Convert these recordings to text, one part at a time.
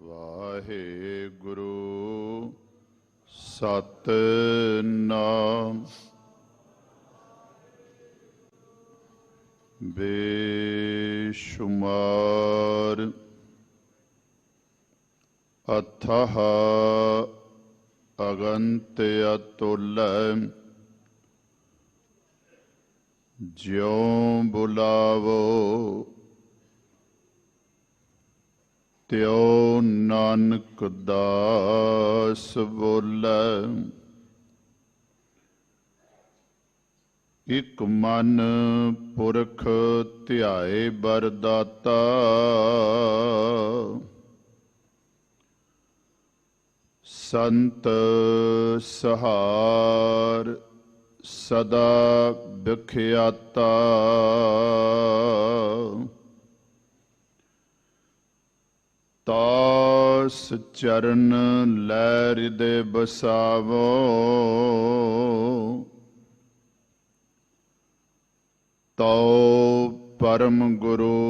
ਵਾਹਿਗੁਰੂ ਸਤਿਨਾਮ। ਬੇਸ਼ੁਮਾਰ ਅਥਾਹ ਅਗੰਤ ਅਤੁਲ, ਜਿਉ ਬੁਲਾਵੋ ਤਿਉ ਨਾਨਕ ਦਾਸ ਬੋਲੇ। ਇਕ ਮਨ ਪੁਰਖ ਧਿਆਏ ਬਰਦਾਤਾ, ਸੰਤ ਸਹਾਰ ਸਦਾ ਵਿਖਿਆਤਾ। ਤਾਸ ਚਰਨ ਲੈ ਹਿਰਦੇ ਬਸਾਵੋ, ਤਉ ਪਰਮ ਗੁਰੂ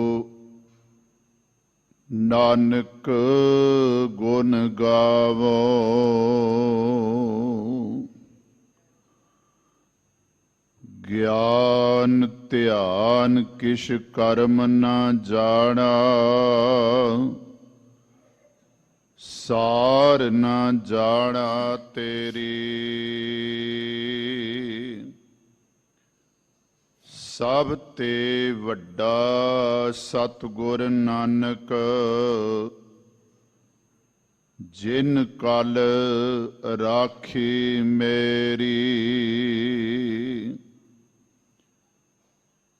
ਨਾਨਕ ਗੁਣ ਗਾਵੋ। ਗਿਆਨ ਧਿਆਨ ਕਿਛ ਕਰਮ ਨਾ ਜਾਣਾ, ਸਾਰ ਨਾ ਜਾਣਾ ਤੇਰੀ। ਸਭ ਤੇ ਵੱਡਾ ਸਤਿਗੁਰ ਨਾਨਕ, ਜਿਨ ਕਲ ਰਾਖੀ ਮੇਰੀ।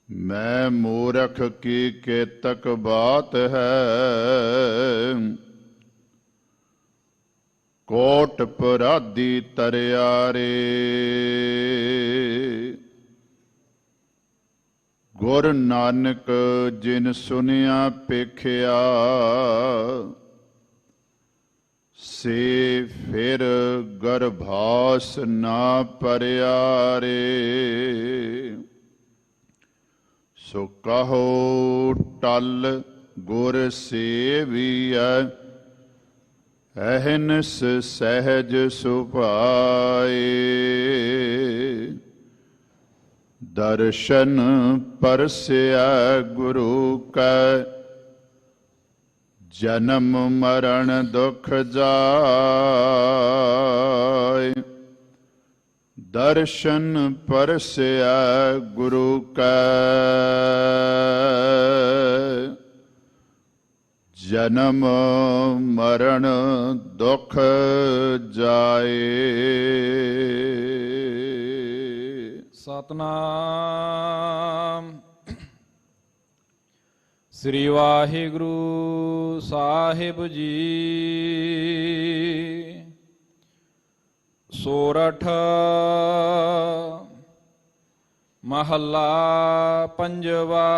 ਮੈਂ ਮੂਰਖ ਕੀ ਕੇਤਕ ਬਾਤ ਹੈ, ਕੋਟ ਪਰਾਧੀ ਤਰਿਆਰੇ। ਗੁਰ ਨਾਨਕ ਜਿਨ ਸੁਨਿਆ ਪੇਖਿਆ, ਸੇ ਫਿਰ ਗਰਭਾਸ ਨਾ ਪਰਿਆ ਰੇ। ਸੋ ਕਹੋ ਟਲ ਗੁਰ ਸੇਵੀਐ, ਅਹਨਿਸ ਸਹਿਜ ਸੁਭਾਏ। ਦਰਸ਼ਨ ਪਰਸਿਆ ਗੁਰੂ ਕੈ, ਜਨਮ ਮਰਨ ਦੁਖ ਜਾਏ। ਦਰਸ਼ਨ ਪਰਸਿਆ ਗੁਰੂ ਕੈ, ਜਨਮ ਮਰਨ ਦੁਖ ਜਾਏ। ਸਤਨਾਮ। ਸ੍ਰੀ ਵਾਹਿਗੁਰੂ ਸਾਹਿਬ ਜੀ। ਸੋਰਠ ਮਹੱਲਾ ਪੰਜਵਾ।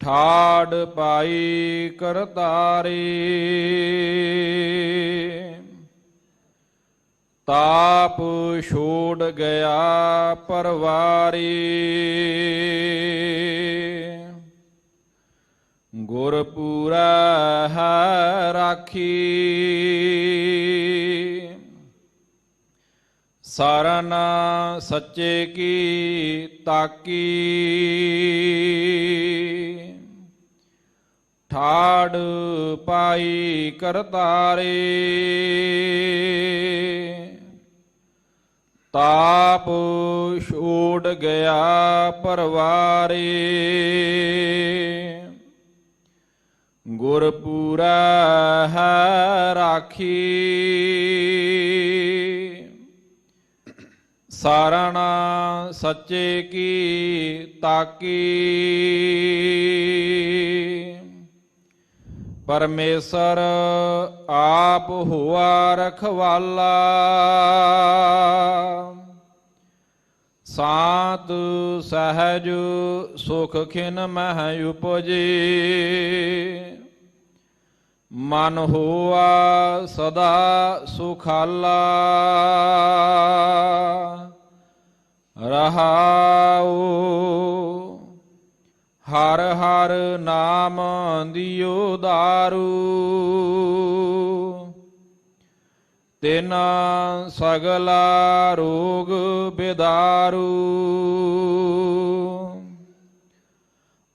ਠਾੜ ਪਾਈ ਕਰਤਾਰੀ, ਤਾਪ ਛੋੜ ਗਿਆ ਪਰਵਾਰੀ। ਗੁਰ ਪੂਰਾ ਹੈ ਰਾਖੀ, ਸਰਨ ਸੱਚੇ ਕੀ ਤਾਕੀ। ਠਾੜ ਪਾਈ ਕਰਤਾਰੇ, ਤਾਪ ਛੋੜ ਗਿਆ ਪਰਵਾਰੇ। ਗੁਰ ਪੂਰਾ ਹੈ ਰਾਖੀ, ਸਾਰਣ ਸੱਚੇ ਕੀ ਤਾਕੀ। ਪਰਮੇਸ਼ਰ ਆਪ ਹੋਆ ਰਖਵਾਲਾ, ਸਾਤ ਸਹਿਜ ਸੁਖ ਖਿਨ ਮਹਿ ਉਪਜੇ। ਮਨ ਹੋਆ ਸਦਾ ਸੁਖਾਲਾ, ਰਹਾਉ ਹਰ ਹਰ ਨਾਮ ਦਿਓ ਦਾਰੂ ਤਿਨ ਸਗਲਾ ਰੋਗ ਬਿਦਾਰੂ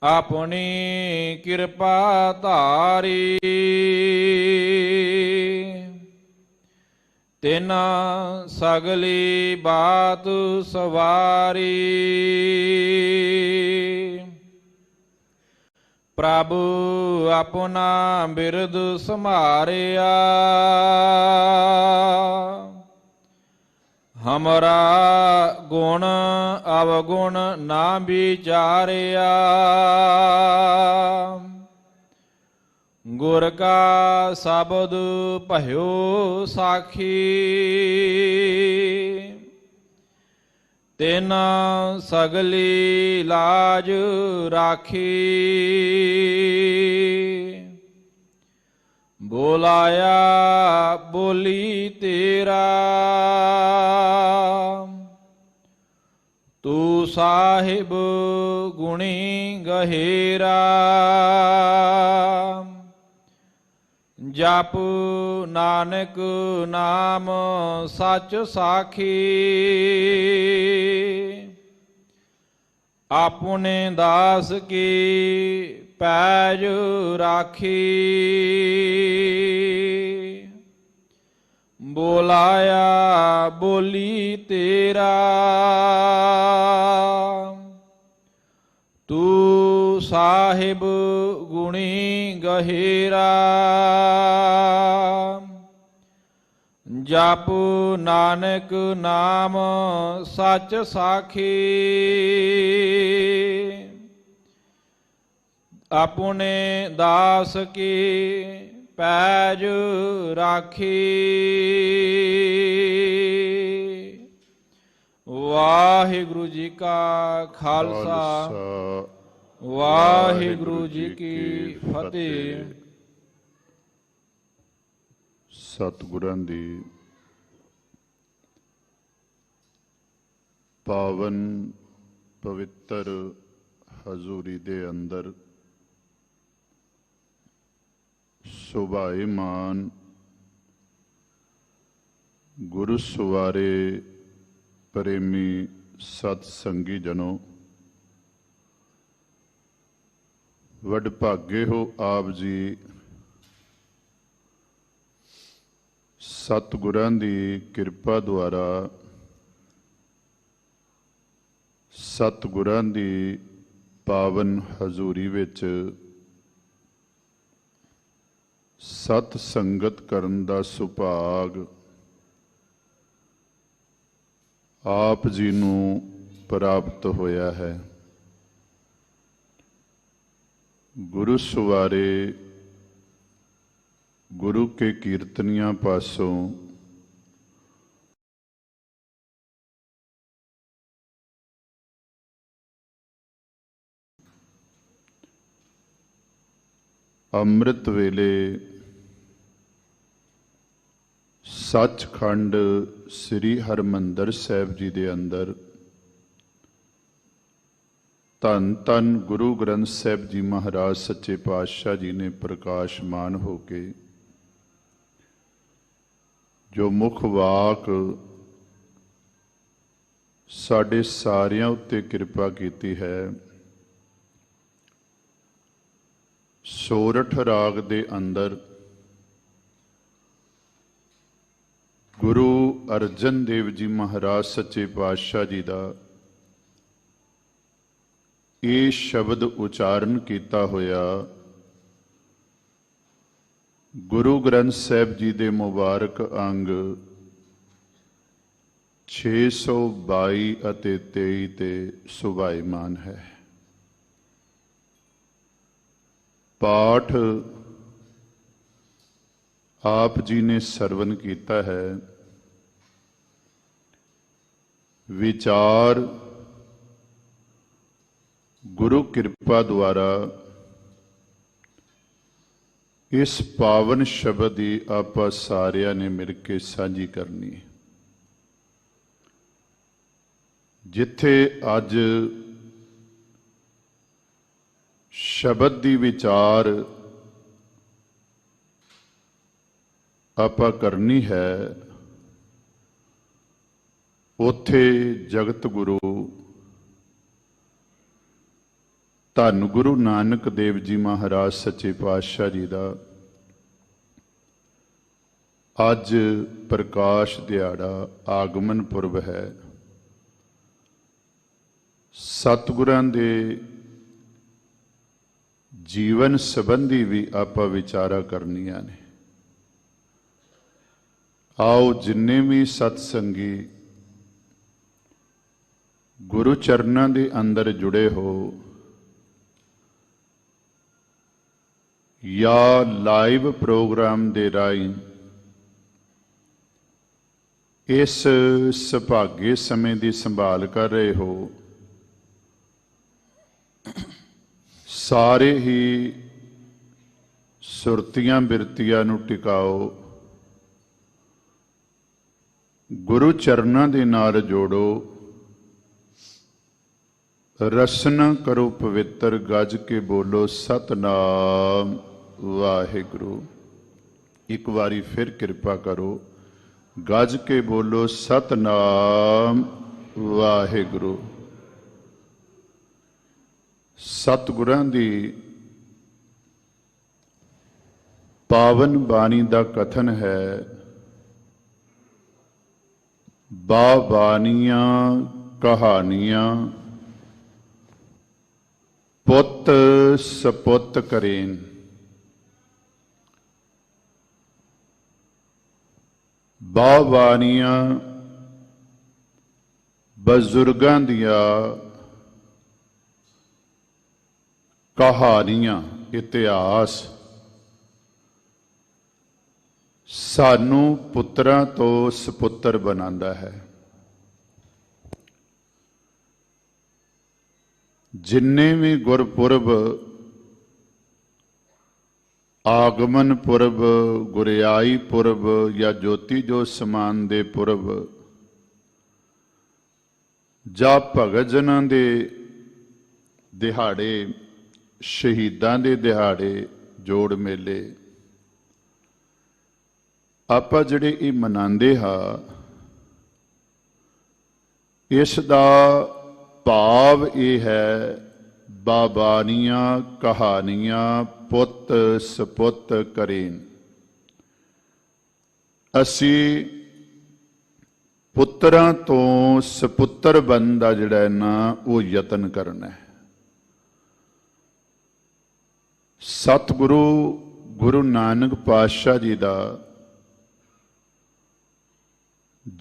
ਆਪਣੀ ਕਿਰਪਾ ਧਾਰੀ ਤਿਨ ਸਗਲੀ ਬਾਤ ਸਵਾਰੀ ਪ੍ਰਭ ਆਪਣਾ ਬਿਰਦ ਸਮਾਰਿਆ ਹਮਰਾ ਗੁਣ ਅਵਗੁਣ ਨਾ ਵਿਚਾਰਿਆ ਗੁਰ ਕਾ ਸ਼ਬਦ ਭਇਓ ਸਾਖੀ ਤਿਨ ਸਗਲੀ ਲਾਜ ਰਾਖੀ ਬੋਲਾਇਆ ਬੋਲੀ ਤੇਰਾ ਤੂੰ ਸਾਹਿਬ ਗੁਣੀ ਗਹਿਰਾ ਜਪ ਨਾਨਕ ਨਾਮ ਸੱਚ ਸਾਖੀ ਆਪਣੇ ਦਾਸ ਕੀ ਪੈਜ ਰਾਖੀ ਬੋਲਾਇਆ ਬੋਲੀ ਤੇਰਾ ਤੂੰ ਸਾਹਿਬ ਗੁਣੀ ਗਹਿਰਾ ਜਪ ਨਾਨਕ ਨਾਮ ਸੱਚ ਸਾਖੀ ਆਪਣੇ ਦਾਸ ਕੀ ਪੈਜ ਰਾਖੀ। ਵਾਹਿਗੁਰੂ ਜੀ ਕਾ ਖਾਲਸਾ ਵਾਹਿਗੁਰੂ ਜੀ ਕੀ ਫਤਿਹ। ਸਤਿਗੁਰਾਂ ਦੀ ਪਾਵਨ ਪਵਿੱਤਰ ਹਜ਼ੂਰੀ ਦੇ ਅੰਦਰ ਸੁਭਾਏਮਾਨ ਗੁਰੂ ਸਵਾਰੇ ਪ੍ਰੇਮੀ ਸਤ ਸੰਗੀ ਜਨੋ, ਵਡਭਾਗੇ ਹੋ ਆਪ ਜੀ। ਸਤਿਗੁਰਾਂ ਦੀ ਕਿਰਪਾ ਦੁਆਰਾ ਸਤਿਗੁਰਾਂ ਦੀ ਪਾਵਨ ਹਜ਼ੂਰੀ ਵਿੱਚ ਸਤ ਸੰਗਤ ਕਰਨ ਦਾ ਸੁਭਾਗ ਆਪ ਜੀ ਨੂੰ ਪ੍ਰਾਪਤ ਹੋਇਆ ਹੈ। ਗੁਰੂ ਸਵਾਰੇ ਗੁਰੂ ਕੇ ਕੀਰਤਨੀਆਂ ਪਾਸੋਂ ਅੰਮ੍ਰਿਤ ਵੇਲੇ ਸੱਚਖੰਡ ਸ੍ਰੀ ਹਰਿਮੰਦਰ ਸਾਹਿਬ ਜੀ ਦੇ ਅੰਦਰ ਧੰਨ ਧੰਨ ਗੁਰੂ ਗ੍ਰੰਥ ਸਾਹਿਬ ਜੀ ਮਹਾਰਾਜ ਸੱਚੇ ਪਾਤਸ਼ਾਹ ਜੀ ਨੇ ਪ੍ਰਕਾਸ਼ਮਾਨ ਹੋ ਕੇ ਜੋ ਮੁੱਖ ਵਾਕ ਸਾਡੇ ਸਾਰਿਆਂ ਉੱਤੇ ਕਿਰਪਾ ਕੀਤੀ ਹੈ। ਸੋਰਠ ਰਾਗ ਦੇ ਅੰਦਰ ਗੁਰੂ ਅਰਜਨ ਦੇਵ ਜੀ ਮਹਾਰਾਜ ਸੱਚੇ ਪਾਤਸ਼ਾਹ ਜੀ ਦਾ ਇਹ ਸ਼ਬਦ ਉਚਾਰਨ ਕੀਤਾ ਹੋਇਆ ਗੁਰੂ ਗ੍ਰੰਥ ਸਾਹਿਬ ਜੀ ਦੇ ਮੁਬਾਰਕ ਅੰਗ 622 ਅਤੇ 23 ਤੇ ਸੁਭਾਏਮਾਨ ਹੈ। ਪਾਠ ਆਪ ਜੀ ਨੇ ਸਰਵਨ ਕੀਤਾ ਹੈ। ਵਿਚਾਰ ਗੁਰੂ ਕਿਰਪਾ ਦੁਆਰਾ ਇਸ ਪਾਵਨ ਸ਼ਬਦ ਦੀ ਆਪਾਂ ਸਾਰਿਆਂ ਨੇ ਮਿਲ ਕੇ ਸਾਂਝੀ ਕਰਨੀ। ਜਿੱਥੇ ਅੱਜ ਸ਼ਬਦ ਦੀ ਵਿਚਾਰ ਆਪਾਂ ਕਰਨੀ ਹੈ, ਉੱਥੇ ਜਗਤ ਗੁਰੂ ਧੰਨ ਗੁਰੂ ਨਾਨਕ ਦੇਵ ਜੀ ਮਹਾਰਾਜ ਸੱਚੇ ਪਾਤਸ਼ਾਹ ਜੀ ਦਾ ਅੱਜ ਪ੍ਰਕਾਸ਼ ਦਿਹਾੜਾ ਆਗਮਨ ਪੁਰਬ ਹੈ। ਸਤਿਗੁਰਾਂ ਦੇ ਜੀਵਨ ਸੰਬੰਧੀ ਵੀ ਆਪਾਂ ਵਿਚਾਰਾ ਕਰਨੀਆਂ ਨੇ। ਆਓ ਜਿੰਨੇ ਵੀ ਸਤਸੰਗੀ ਗੁਰੂ ਚਰਨਾਂ ਦੇ ਅੰਦਰ ਜੁੜੇ ਹੋ ਜਾਂ ਲਾਈਵ ਪ੍ਰੋਗਰਾਮ ਦੇ ਰਾਹੀਂ ਇਸ ਸੁਭਾਗੇ ਸਮੇਂ ਦੀ ਸੰਭਾਲ ਕਰ ਰਹੇ ਹੋ, ਸਾਰੇ ਹੀ ਸੁਰਤੀਆਂ ਬਿਰਤੀਆਂ ਨੂੰ ਟਿਕਾਓ, ਗੁਰੂ ਚਰਨਾਂ ਦੇ ਨਾਲ ਜੋੜੋ, ਰਸਨਾ ਕਰੋ ਪਵਿੱਤਰ, ਗੱਜ ਕੇ ਬੋਲੋ ਸਤਿਨਾਮ ਵਾਹਿਗੁਰੂ। ਇੱਕ ਵਾਰੀ ਫਿਰ ਕਿਰਪਾ ਕਰੋ, ਗੱਜ ਕੇ ਬੋਲੋ ਸਤਿਨਾਮ ਵਾਹਿਗੁਰੂ। ਸਤਿਗੁਰਾਂ ਦੀ ਪਾਵਨ ਬਾਣੀ ਦਾ ਕਥਨ ਹੈ, ਬਾਣੀਆਂ ਕਹਾਣੀਆਂ ਪੁੱਤ ਸਪੁੱਤ ਕਰੇਨ। ਬਾਣੀਆਂ ਬਜ਼ੁਰਗਾਂ ਦੀਆਂ ਕਹਾਣੀਆਂ, ਇਤਿਹਾਸ ਸਾਨੂੰ ਪੁੱਤਰਾਂ ਤੋਂ ਸਪੁੱਤਰ ਬਣਾਉਂਦਾ ਹੈ। ਜਿੰਨੇ ਵੀ ਗੁਰਪੁਰਬ, ਆਗਮਨ ਪੁਰਬ, ਗੁਰਿਆਈ ਪੁਰਬ ਜਾਂ ਜੋਤੀ ਜੋਤ ਸਮਾਨ ਦੇ ਪੁਰਬ ਜਾਂ ਭਗਤ ਜਨਾਂ ਦੇ ਦਿਹਾੜੇ, ਸ਼ਹੀਦਾਂ ਦੇ ਦਿਹਾੜੇ, ਜੋੜ ਮੇਲੇ ਆਪਾਂ ਜਿਹੜੇ ਇਹ ਮਨਾਉਂਦੇ ਹਾਂ, ਇਸ ਦਾ ਭਾਵ ਇਹ ਹੈ, ਬਾਣੀਆਂ ਕਹਾਣੀਆਂ ਪੁੱਤ ਸਪੁੱਤ ਕਰੇਨ। ਅਸੀਂ ਪੁੱਤਰਾਂ ਤੋਂ ਸਪੁੱਤਰ ਬਣਨ ਦਾ ਜਿਹੜਾ ਹੈ ਨਾ, ਉਹ ਯਤਨ ਕਰਨਾ ਹੈ। ਸਤਿਗੁਰੂ ਗੁਰੂ ਨਾਨਕ ਪਾਤਸ਼ਾਹ ਜੀ ਦਾ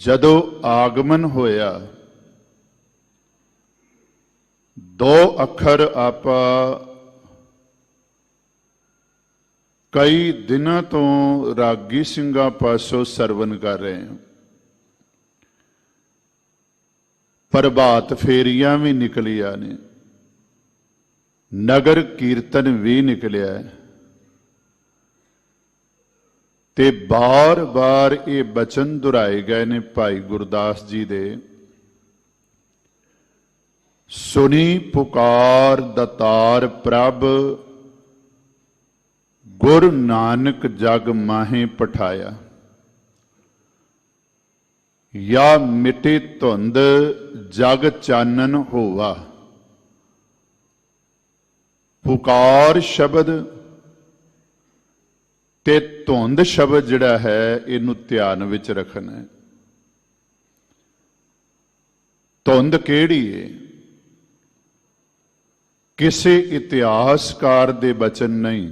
ਜਦੋਂ ਆਗਮਨ ਹੋਇਆ, ਦੋ ਅੱਖਰ ਆਪਾਂ ਕਈ ਦਿਨਾਂ ਤੋਂ ਰਾਗੀ ਸਿੰਘਾਂ ਪਾਸੋਂ ਸਰਵਨ ਕਰ ਰਹੇ ਹਾਂ। ਪ੍ਰਭਾਤ ਫੇਰੀਆਂ ਵੀ ਨਿਕਲੀਆਂ ਨੇ, ਨਗਰ ਕੀਰਤਨ ਵੀ ਨਿਕਲਿਆ ਹੈ, ਤੇ ਬਾਰ-ਬਾਰ ਇਹ ਬਚਨ ਦੁਹਰਾਏ ਗਏ ਨੇ ਭਾਈ ਗੁਰਦਾਸ ਜੀ ਦੇ, ਸੁਣੀ ਪੁਕਾਰ ਦਤਾਰ ਪ੍ਰਭ, ਗੁਰ ਨਾਨਕ ਜਗ ਮਾਹੇ ਪਠਾਇਆ। या मिटे धुंध जग चानन होवा। पुकार शब्द ते धुंध शब्द जिहड़ा है इनू ध्यान विच रखना है। धुंध किहड़ी है? किसी इतिहासकार दे बचन नहीं,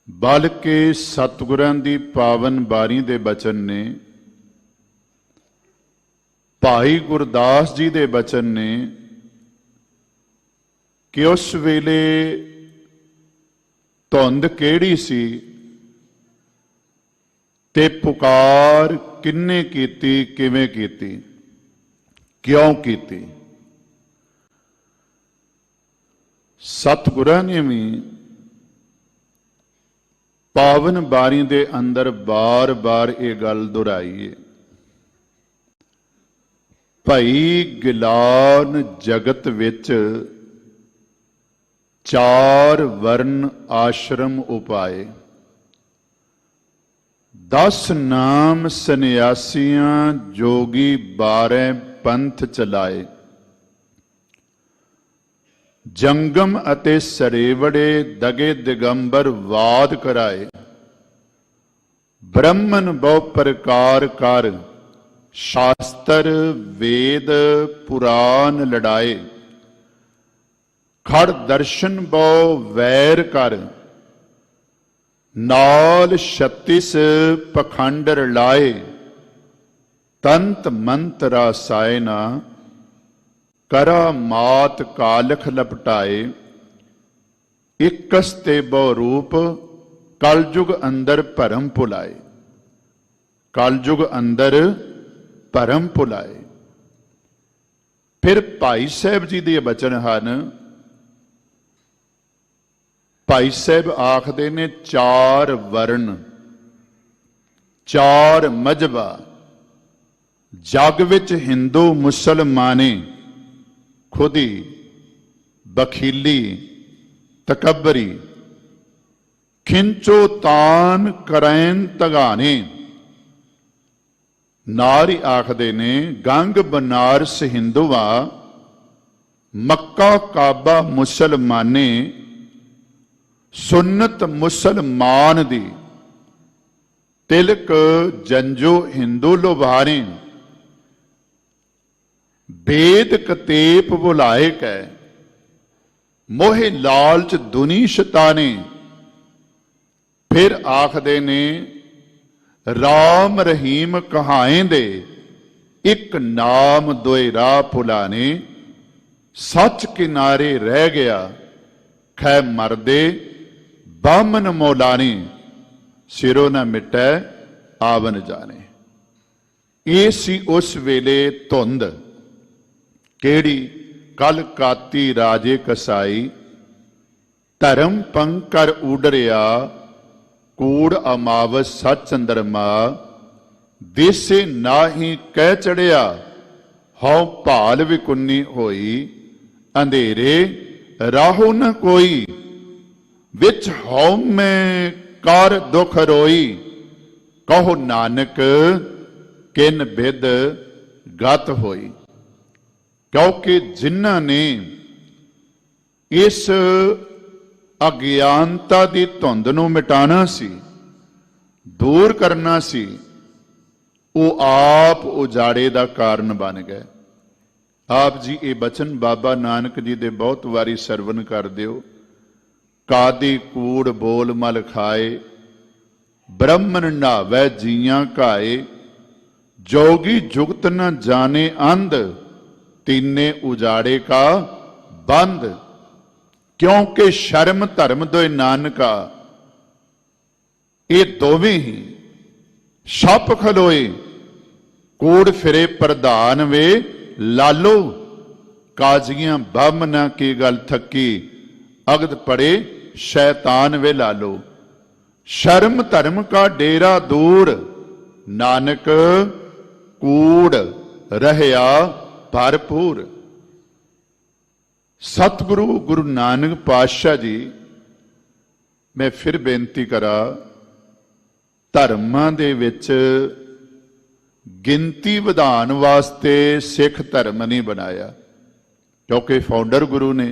बल्कि सतगुरां दी पावन बारी दे बचन ने, भाई गुरदास जी दे बचन ने कि उस वेले धुंध किहड़ी सी ते पुकार किन्ने कीती, किवें कीती, क्यों कीती। सतगुरां ने भी पावन बारी दे अंदर बार बार ये गल दोहराई है, भई गिलान जगत विच चार वर्ण आश्रम उपाए, 10 नाम सन्यासियां जोगी 12 पंथ चलाए। जंगम अते सरेवड़े दगे दिगंबर वाद कराए। ब्रह्मन बहु प्रकार कर, शास्त्र वेद पुराण लड़ाए। खड़ दर्शन बहु वैर कर, नाल 36 पखंड रलाए। तंत मंत्र रासायना, करा मात कालख लपटाए। इकस ते बहु रूप, कलयुग अंदर भरम भुलाए। कलयुग अंदर भरम भुलाए। फिर भाई साहब जी दे बचन हन। भाई साहब आखदे ने चार वर्ण, चार मजहबा जग विच हिंदू मुसलमाने खुदी बखीली तकबरी खिंचो तान करैन तगाने। नारी आखदे ने गंग बनारस हिंदुआ, मक्का काबा मुसलमाने। सुन्नत मुसलमान दी, तिलक जंजो हिंदू लुभारे। वेद कतेप बुलाए कै, मोहे लालच दुनी शताने। फिर आखदे ने राम रहीम कहाएं दे, एक नाम दोए राह भुलाने। सच किनारे रह गया, खै मरदे बामन मौलाने। सिरों न मिटै आवन जाने। ये सी उस वेले धुंध, केड़ी कल काती राजे कसाई। धर्म पंकर उडरिया, कूड़ अमावस सच चंद्रमा। देसे नाही कह चढ़िया, हौ भाल विकुन्नी होई। अंधेरे राहो न कोई, विच हौ में कर दुख रोई। कहो नानक किन बिद गत होई। क्योंकि जिन्हां ने इस अज्ञानता की धुंध नूं मिटाना सी, दूर करना सी, वो आप उजाड़े का कारण बन गए। आप जी ये बचन बाबा नानक जी दे बहुत वारी सरवण कर दिओ। कादी कूड़ बोल मल खाए, ब्रह्मन नहावै जियां घाए। जोगी जुगत न जाने अंध, तीने उजाड़े का बंद। क्योंकि शर्म धर्म दोए नानका, ये दोवें ही छप खलोए। कूड़ फिरे प्रधान वे लालो, काजियां बामना की गल थकी। अगद पड़े शैतान वे लालो। शर्म धर्म का डेरा दूर, नानक कूड़ रहया भरपूर। सतगुरु गुरु नानक पातशाह जी, मैं फिर बेनती करा, धर्मां दे विच गिनती वधान वास्ते सिख धर्म नहीं बनाया। क्योंकि फाउंडर गुरु ने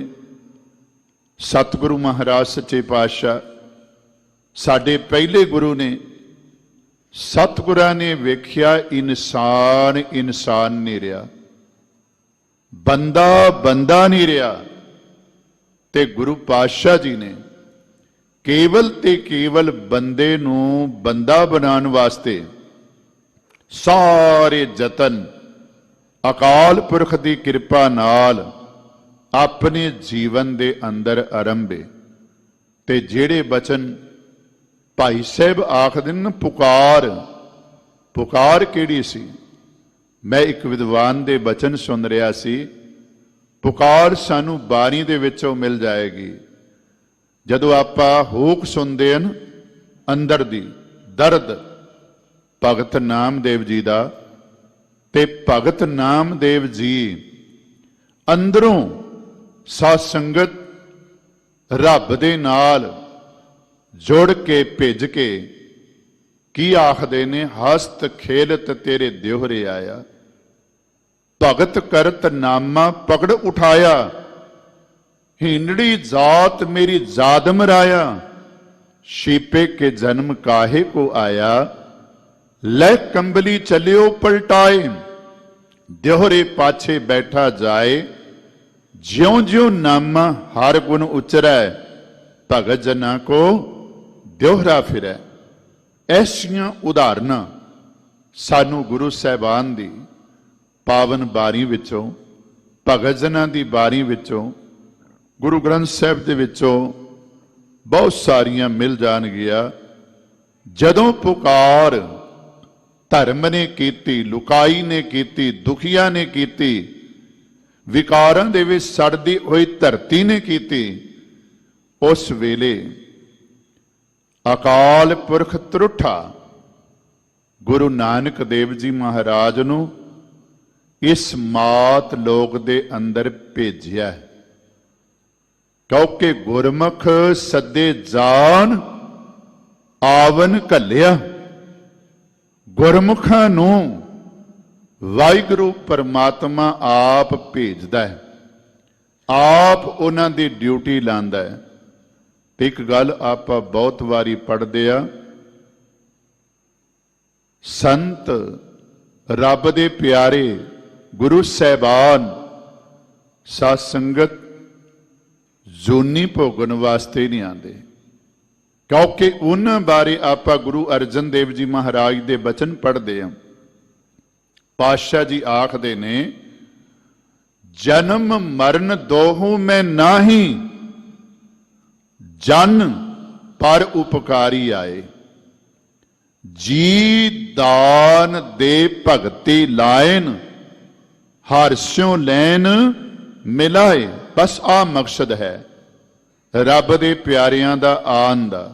सतगुरु महाराज सच्चे पातशाह, साडे पहले गुरु ने, सतगुरां ने वेख्या इंसान इंसान नहीं रहा, बंदा बंदा नहीं रहा। ते गुरु पातशाह जी ने केवल ते केवल बंदे नूं बंदा बनाने वास्ते सारे जतन अकाल पुरख की कृपा नाल अपने जीवन दे अंदर आरंभे। ते जेड़े बचन भाई साहब आखदे न पुकार, पुकार केड़ी सी? मैं एक विद्वान दे बचन सुन रहा सी, पुकार सानू बाणी दे विचों मिल जाएगी। जदों आपां होक सुनदे हन अंदर दी दर्द भगत नामदेव जी दा, ते भगत नामदेव जी अंदरों साध संगत ਰੱਬ ਦੇ ਨਾਲ ਜੁੜ ਕੇ ਭਿੱਜ ਕੇ ਕੀ ਆਖਦੇ ਨੇ, ਹਸਤ ਖੇਲਤ ਤੇਰੇ ਦਿਓਹਰੇ ਆਇਆ, ਭਗਤ ਕਰਤ ਨਾਮਾ ਪਕੜ ਉਠਾਇਆ, ਹੀਨੜੀ ਜਾਤ ਮੇਰੀ ਜਾਦਮ ਰਾਇਆ, ਸ਼ੀਪੇ ਕੇ ਜਨਮ ਕਾਹੇ ਕੋ ਆਇਆ, ਲੈ ਕੰਬਲੀ ਚਲਿਓ ਪਲਟਾਏ, ਦਿਓਹਰੇ ਪਾਛੇ ਬੈਠਾ ਜਾਏ, ਜਿਉਂ ਜਿਉਂ ਨਾਮਾ ਹਰ ਗੁਣ ਉਚਰੈ, ਭਗਤ ਜਨਾਂ ਕੋ ਦਿਓਹਰਾ ਫਿਰੈ। ਐਸੀਆਂ ਉਦਾਹਰਨਾਂ ਸਾਨੂੰ ਗੁਰੂ ਸਾਹਿਬਾਨ ਦੀ ਪਾਵਨ ਬਾਣੀ ਵਿੱਚੋਂ, ਭਗਤ ਜਨਾਂ ਦੀ ਬਾਣੀ ਵਿੱਚੋਂ, ਗੁਰੂ ਗ੍ਰੰਥ ਸਾਹਿਬ ਦੇ ਵਿੱਚੋਂ ਬਹੁਤ ਸਾਰੀਆਂ ਮਿਲ ਜਾਣਗੀਆਂ। ਜਦੋਂ ਪੁਕਾਰ ਧਰਮ ਨੇ ਕੀਤੀ, ਲੁਕਾਈ ਨੇ ਕੀਤੀ, ਦੁਖੀਆਂ ਨੇ ਕੀਤੀ, ਵਿਕਾਰਾਂ ਦੇ ਵਿੱਚ ਸੜਦੀ ਹੋਈ ਧਰਤੀ ਨੇ ਕੀਤੀ, ਉਸ ਵੇਲੇ ਅਕਾਲ ਪੁਰਖ ਤਰੁੱਠਾ ਗੁਰੂ ਨਾਨਕ ਦੇਵ ਜੀ ਮਹਾਰਾਜ ਨੂੰ ਇਸ ਮਾਤ ਲੋਕ ਦੇ ਅੰਦਰ ਭੇਜਿਆ, ਕਿਉਂਕਿ ਗੁਰਮੁਖ ਸੱਦੇ ਜਾਨ ਆਵਨ ਘੱਲਿਆ। ਗੁਰਮੁਖਾਂ ਨੂੰ ਵਾਹਿਗੁਰੂ ਪਰਮਾਤਮਾ ਆਪ ਭੇਜਦਾ ਹੈ, ਆਪ ਉਹਨਾਂ ਦੀ ਡਿਊਟੀ ਲਾਉਂਦਾ ਹੈ। ਤੇ ਇੱਕ ਗੱਲ ਆਪਾਂ ਬਹੁਤ ਵਾਰੀ ਪੜ੍ਹਦੇ ਆ, ਸੰਤ ਰੱਬ ਦੇ ਪਿਆਰੇ ਗੁਰੂ ਸਾਹਿਬਾਨ ਸਾਧ ਸੰਗਤ ਜੂਨੀ ਭੋਗਣ ਵਾਸਤੇ ਨਹੀਂ ਆਉਂਦੇ, ਕਿਉਂਕਿ ਉਹਨਾਂ ਬਾਰੇ ਆਪਾਂ ਗੁਰੂ ਅਰਜਨ ਦੇਵ ਜੀ ਮਹਾਰਾਜ ਦੇ ਬਚਨ ਪੜ੍ਹਦੇ ਹਾਂ। ਪਾਤਸ਼ਾਹ ਜੀ ਆਖਦੇ ਨੇ, ਜਨਮ ਮਰਨ ਦੋਹੂ ਮੈਂ ਨਾਹੀ, ਜਨ ਪਰ ਉਪਕਾਰੀ ਆਏ, ਜੀ ਦਾਨ ਦੇ ਭਗਤੀ ਲਾਇਨ, ਹਰ ਸਿਉ ਲੈਨ ਮਿਲਾਏ। ਬਸ ਆ ਮਕਸਦ ਹੈ ਰੱਬ ਦੇ ਪਿਆਰਿਆਂ ਦਾ ਆਉਣ ਦਾ।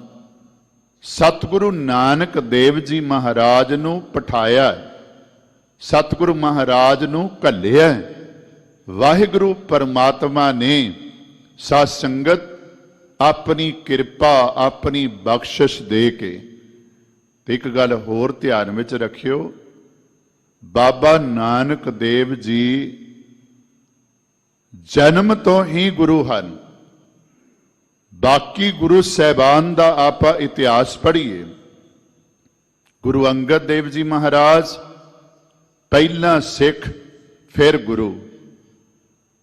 ਸਤਿਗੁਰੂ ਨਾਨਕ ਦੇਵ ਜੀ ਮਹਾਰਾਜ ਨੂੰ ਪਠਾਇਆ, ਸਤਿਗੁਰੂ ਮਹਾਰਾਜ ਨੂੰ ਘੱਲਿਆ। ਵਾਹਿਗੁਰੂ ਪਰਮਾਤਮਾ ਨੇ ਸਾਧ ਸੰਗਤ ਆਪਣੀ ਕਿਰਪਾ, ਆਪਣੀ ਬਖਸ਼ਿਸ਼ ਦੇ ਕੇ। ਤੇ ਇੱਕ ਗੱਲ ਹੋਰ ਧਿਆਨ ਵਿੱਚ ਰੱਖਿਓ, ਬਾਬਾ ਨਾਨਕ ਦੇਵ ਜੀ ਜਨਮ ਤੋਂ ਹੀ ਗੁਰੂ ਹਨ। ਬਾਕੀ ਗੁਰੂ ਸਾਹਿਬਾਨ ਦਾ ਆਪਾਂ ਇਤਿਹਾਸ ਪੜ੍ਹੀਏ, ਗੁਰੂ ਅੰਗਦ ਦੇਵ ਜੀ ਮਹਾਰਾਜ ਪਹਿਲਾਂ ਸਿੱਖ ਫਿਰ ਗੁਰੂ,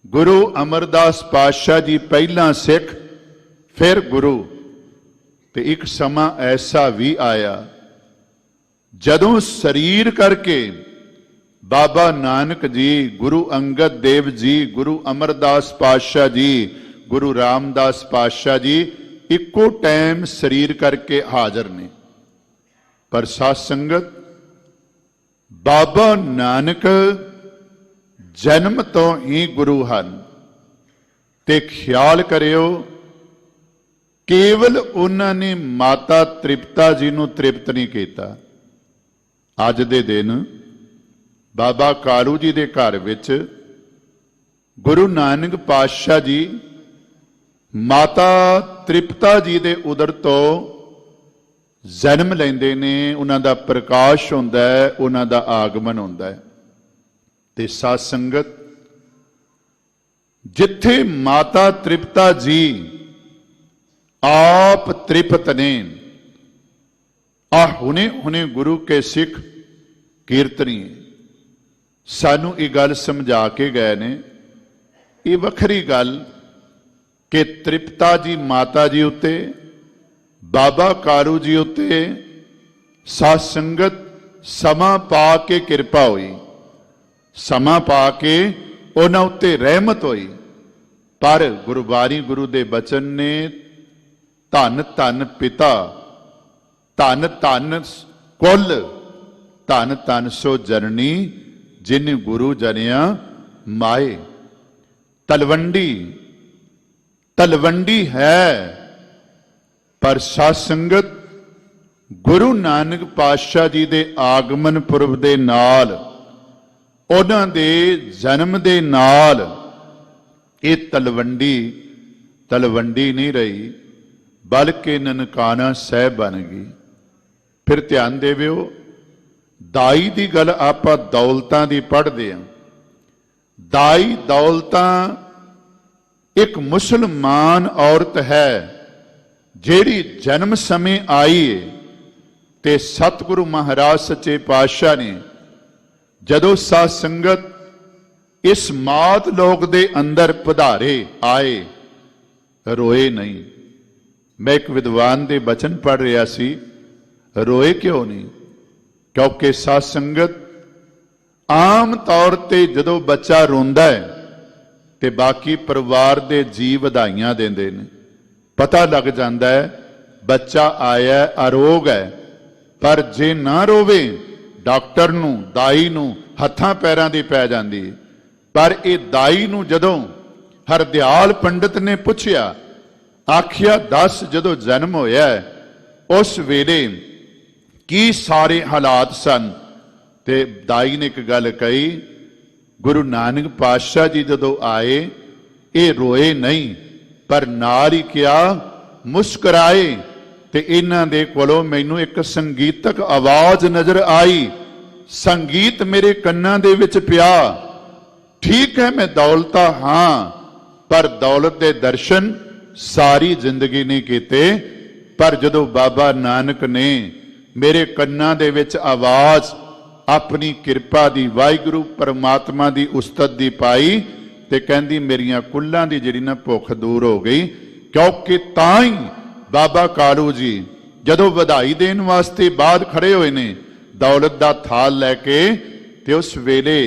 ਗੁਰੂ ਅਮਰਦਾਸ ਪਾਤਸ਼ਾਹ ਜੀ ਪਹਿਲਾਂ ਸਿੱਖ ਫਿਰ ਗੁਰੂ। ਤੇ ਇੱਕ ਸਮਾਂ ਐਸਾ ਵੀ ਆਇਆ ਜਦੋਂ ਸਰੀਰ ਕਰਕੇ ਬਾਬਾ ਨਾਨਕ ਜੀ, ਗੁਰੂ ਅੰਗਦ ਦੇਵ ਜੀ, ਗੁਰੂ ਅਮਰਦਾਸ ਪਾਤਸ਼ਾਹ ਜੀ, ਗੁਰੂ ਰਾਮਦਾਸ ਪਾਤਸ਼ਾਹ ਜੀ ਇੱਕੋ ਟਾਈਮ ਸਰੀਰ ਕਰਕੇ ਹਾਜ਼ਰ ਨੇ। ਪਰ ਸਾਧ ਸੰਗਤ ਬਾਬਾ ਨਾਨਕ ਜਨਮ ਤੋਂ ਹੀ ਗੁਰੂ ਹਨ। ਤੇ ਖਿਆਲ ਕਰਿਓ, ਕੇਵਲ ਉਹਨਾਂ ਨੇ ਮਾਤਾ ਤ੍ਰਿਪਤਾ ਜੀ ਨੂੰ ਤ੍ਰਿਪਤ ਨਹੀਂ ਕੀਤਾ। ਅੱਜ ਦੇ ਦਿਨ ਬਾਬਾ ਕਾਲੂ ਜੀ ਦੇ ਘਰ ਵਿੱਚ ਗੁਰੂ ਨਾਨਕ ਪਾਤਸ਼ਾਹ ਜੀ ਮਾਤਾ ਤ੍ਰਿਪਤਾ ਜੀ ਦੇ ਉਦਰ ਤੋਂ ਜਨਮ ਲੈਂਦੇ ਨੇ, ਉਹਨਾਂ ਦਾ ਪ੍ਰਕਾਸ਼ ਹੁੰਦਾ ਹੈ, ਉਹਨਾਂ ਦਾ ਆਗਮਨ ਹੁੰਦਾ ਹੈ। ਤੇ ਸਾਧ ਸੰਗਤ, ਜਿੱਥੇ ਮਾਤਾ ਤ੍ਰਿਪਤਾ ਜੀ ਆਪ ਤ੍ਰਿਪਤ ਨੇ, ਆ ਹੁਣੇ ਗੁਰੂ ਕੇ ਸਿੱਖ ਕੀਰਤਨੀ ਸਾਨੂੰ ਇਹ ਗੱਲ ਸਮਝਾ ਕੇ ਗਏ ਨੇ। ਇਹ ਵੱਖਰੀ ਗੱਲ ਕਿ ਤ੍ਰਿਪਤਾ ਜੀ ਮਾਤਾ ਜੀ ਉੱਤੇ, ਬਾਬਾ ਕਾਲੂ ਜੀ ਉੱਤੇ ਸਾਧ ਸੰਗਤ ਸਮਾਂ ਪਾ ਕੇ ਕਿਰਪਾ ਹੋਈ, ਸਮਾਂ ਪਾ ਕੇ ਉਹਨਾਂ ਉੱਤੇ ਰਹਿਮਤ ਹੋਈ। ਪਰ ਗੁਰਬਾਣੀ ਗੁਰੂ ਦੇ ਬਚਨ ਨੇ, ਧੰਨ ਧੰਨ ਪਿਤਾ, ਧੰਨ ਧੰਨ ਕੁਲ, ਧੰਨ ਧੰਨ ਸੋ ਜਨਨੀ, ਜਿਨ ਗੁਰੂ ਜਨਿਆ ਮਾਏ। ਤਲਵੰਡੀ ਹੈ, ਪਰ ਸਾਧ ਸੰਗਤ ਗੁਰੂ ਨਾਨਕ ਪਾਤਸ਼ਾਹ ਜੀ ਦੇ ਆਗਮਨ ਪੁਰਬ ਦੇ ਨਾਲ, ਉਹਨਾਂ ਦੇ ਜਨਮ ਦੇ ਨਾਲ ਇਹ ਤਲਵੰਡੀ ਤਲਵੰਡੀ ਨਹੀਂ ਰਹੀ ਬਲਕਿ ਨਨਕਾਣਾ ਸਾਹਿਬ ਬਣ ਗਈ। ਫਿਰ ਧਿਆਨ ਦੇਵਿਓ, ਦਾਈ ਦੀ ਗੱਲ ਆਪਾਂ ਦੌਲਤਾਂ ਦੀ ਪੜ੍ਹਦੇ ਹਾਂ। ਦਾਈ ਦੌਲਤਾਂ ਇੱਕ ਮੁਸਲਮਾਨ ਔਰਤ ਹੈ ਜਿਹੜੀ ਜਨਮ ਸਮੇਂ ਆਈ ਏ ਤੇ ਸਤਿਗੁਰੂ ਮਹਾਰਾਜ ਸੱਚੇ ਪਾਤਸ਼ਾਹ ਨੇ ਜਦੋਂ ਸਾਧ ਸੰਗਤ ਇਸ ਮਾਤ ਲੋਕ ਦੇ ਅੰਦਰ ਪਧਾਰੇ ਆਏ, ਰੋਏ ਨਹੀਂ। ਮੈਂ ਇੱਕ ਵਿਦਵਾਨ ਦੇ ਬਚਨ ਪੜ੍ਹ ਰਿਹਾ ਸੀ, ਰੋਏ ਕਿਉਂ ਨਹੀਂ? ਕਿਉਂਕਿ ਸਾਧ ਸੰਗਤ ਆਮ ਤੌਰ ਤੇ ਜਦੋਂ ਬੱਚਾ ਰੋਂਦਾ ਹੈ ਤੇ ਬਾਕੀ ਪਰਿਵਾਰ ਦੇ ਜੀਅ ਵਧਾਈਆਂ ਦਿੰਦੇ ਨੇ, ਪਤਾ ਲੱਗ ਜਾਂਦਾ ਹੈ ਬੱਚਾ ਆਇਆ ਅਰੋਗ ਹੈ। ਪਰ ਜੇ ਨਾ ਰੋਵੇ, ਡਾਕਟਰ ਨੂੰ ਦਾਈ ਨੂੰ ਹੱਥਾਂ ਪੈਰਾਂ ਦੀ ਪੈ ਜਾਂਦੀ। ਪਰ ਇਹ ਦਾਈ ਨੂੰ ਜਦੋਂ ਹਰਦਿਆਲ ਪੰਡਤ ਨੇ ਪੁੱਛਿਆ, ਆਖਿਆ ਦੱਸ ਜਦੋਂ ਜਨਮ ਹੋਇਆ ਉਸ ਵੇਲੇ ਕੀ ਸਾਰੇ ਹਾਲਾਤ ਸਨ? ਤੇ ਦਾਈ ਨੇ ਇੱਕ ਗੱਲ ਕਹੀ, ਗੁਰੂ ਨਾਨਕ ਪਾਤਸ਼ਾਹ ਜੀ ਜਦੋਂ ਆਏ ਇਹ ਰੋਏ ਨਹੀਂ, ਪਰ ਨਾਲ ਹੀ ਕਿਹਾ ਮੁਸਕਰਾਏ। ਤੇ ਇਹਨਾਂ ਦੇ ਕੋਲੋਂ ਮੈਨੂੰ ਇੱਕ ਸੰਗੀਤਕ ਆਵਾਜ਼ ਨਜ਼ਰ ਆਈ, ਸੰਗੀਤ ਮੇਰੇ ਕੰਨਾਂ ਦੇ ਵਿੱਚ ਪਿਆ। ਠੀਕ ਹੈ ਮੈਂ ਦੌਲਤਾ ਹਾਂ, ਪਰ ਦੌਲਤ ਦੇ ਦਰਸ਼ਨ ਸਾਰੀ ਜ਼ਿੰਦਗੀ ਨਹੀਂ ਕੀਤੇ। ਪਰ ਜਦੋਂ ਬਾਬਾ ਨਾਨਕ ਨੇ ਮੇਰੇ ਕੰਨਾਂ ਦੇ ਵਿੱਚ ਆਵਾਜ਼ ਆਪਣੀ ਕਿਰਪਾ ਦੀ, ਵਾਹਿਗੁਰੂ ਪਰਮਾਤਮਾ ਦੀ ਉਸਤਤ ਦੀ ਪਾਈ ਤੇ ਕਹਿੰਦੀ ਮੇਰੀਆਂ ਕੁੱਲਾਂ ਦੀ ਜਿਹੜੀ ਨਾ ਭੁੱਖ ਦੂਰ ਹੋ ਗਈ। ਕਿਉਂਕਿ ਤਾਂ ਹੀ ਬਾਬਾ ਕਾਲੂ ਜੀ ਜਦੋਂ ਵਧਾਈ ਦੇਣ ਵਾਸਤੇ ਬਾਅਦ ਖੜੇ ਹੋਏ ਨੇ ਦੌਲਤ ਦਾ ਥਾਲ ਲੈ ਕੇ, ਤੇ ਉਸ ਵੇਲੇ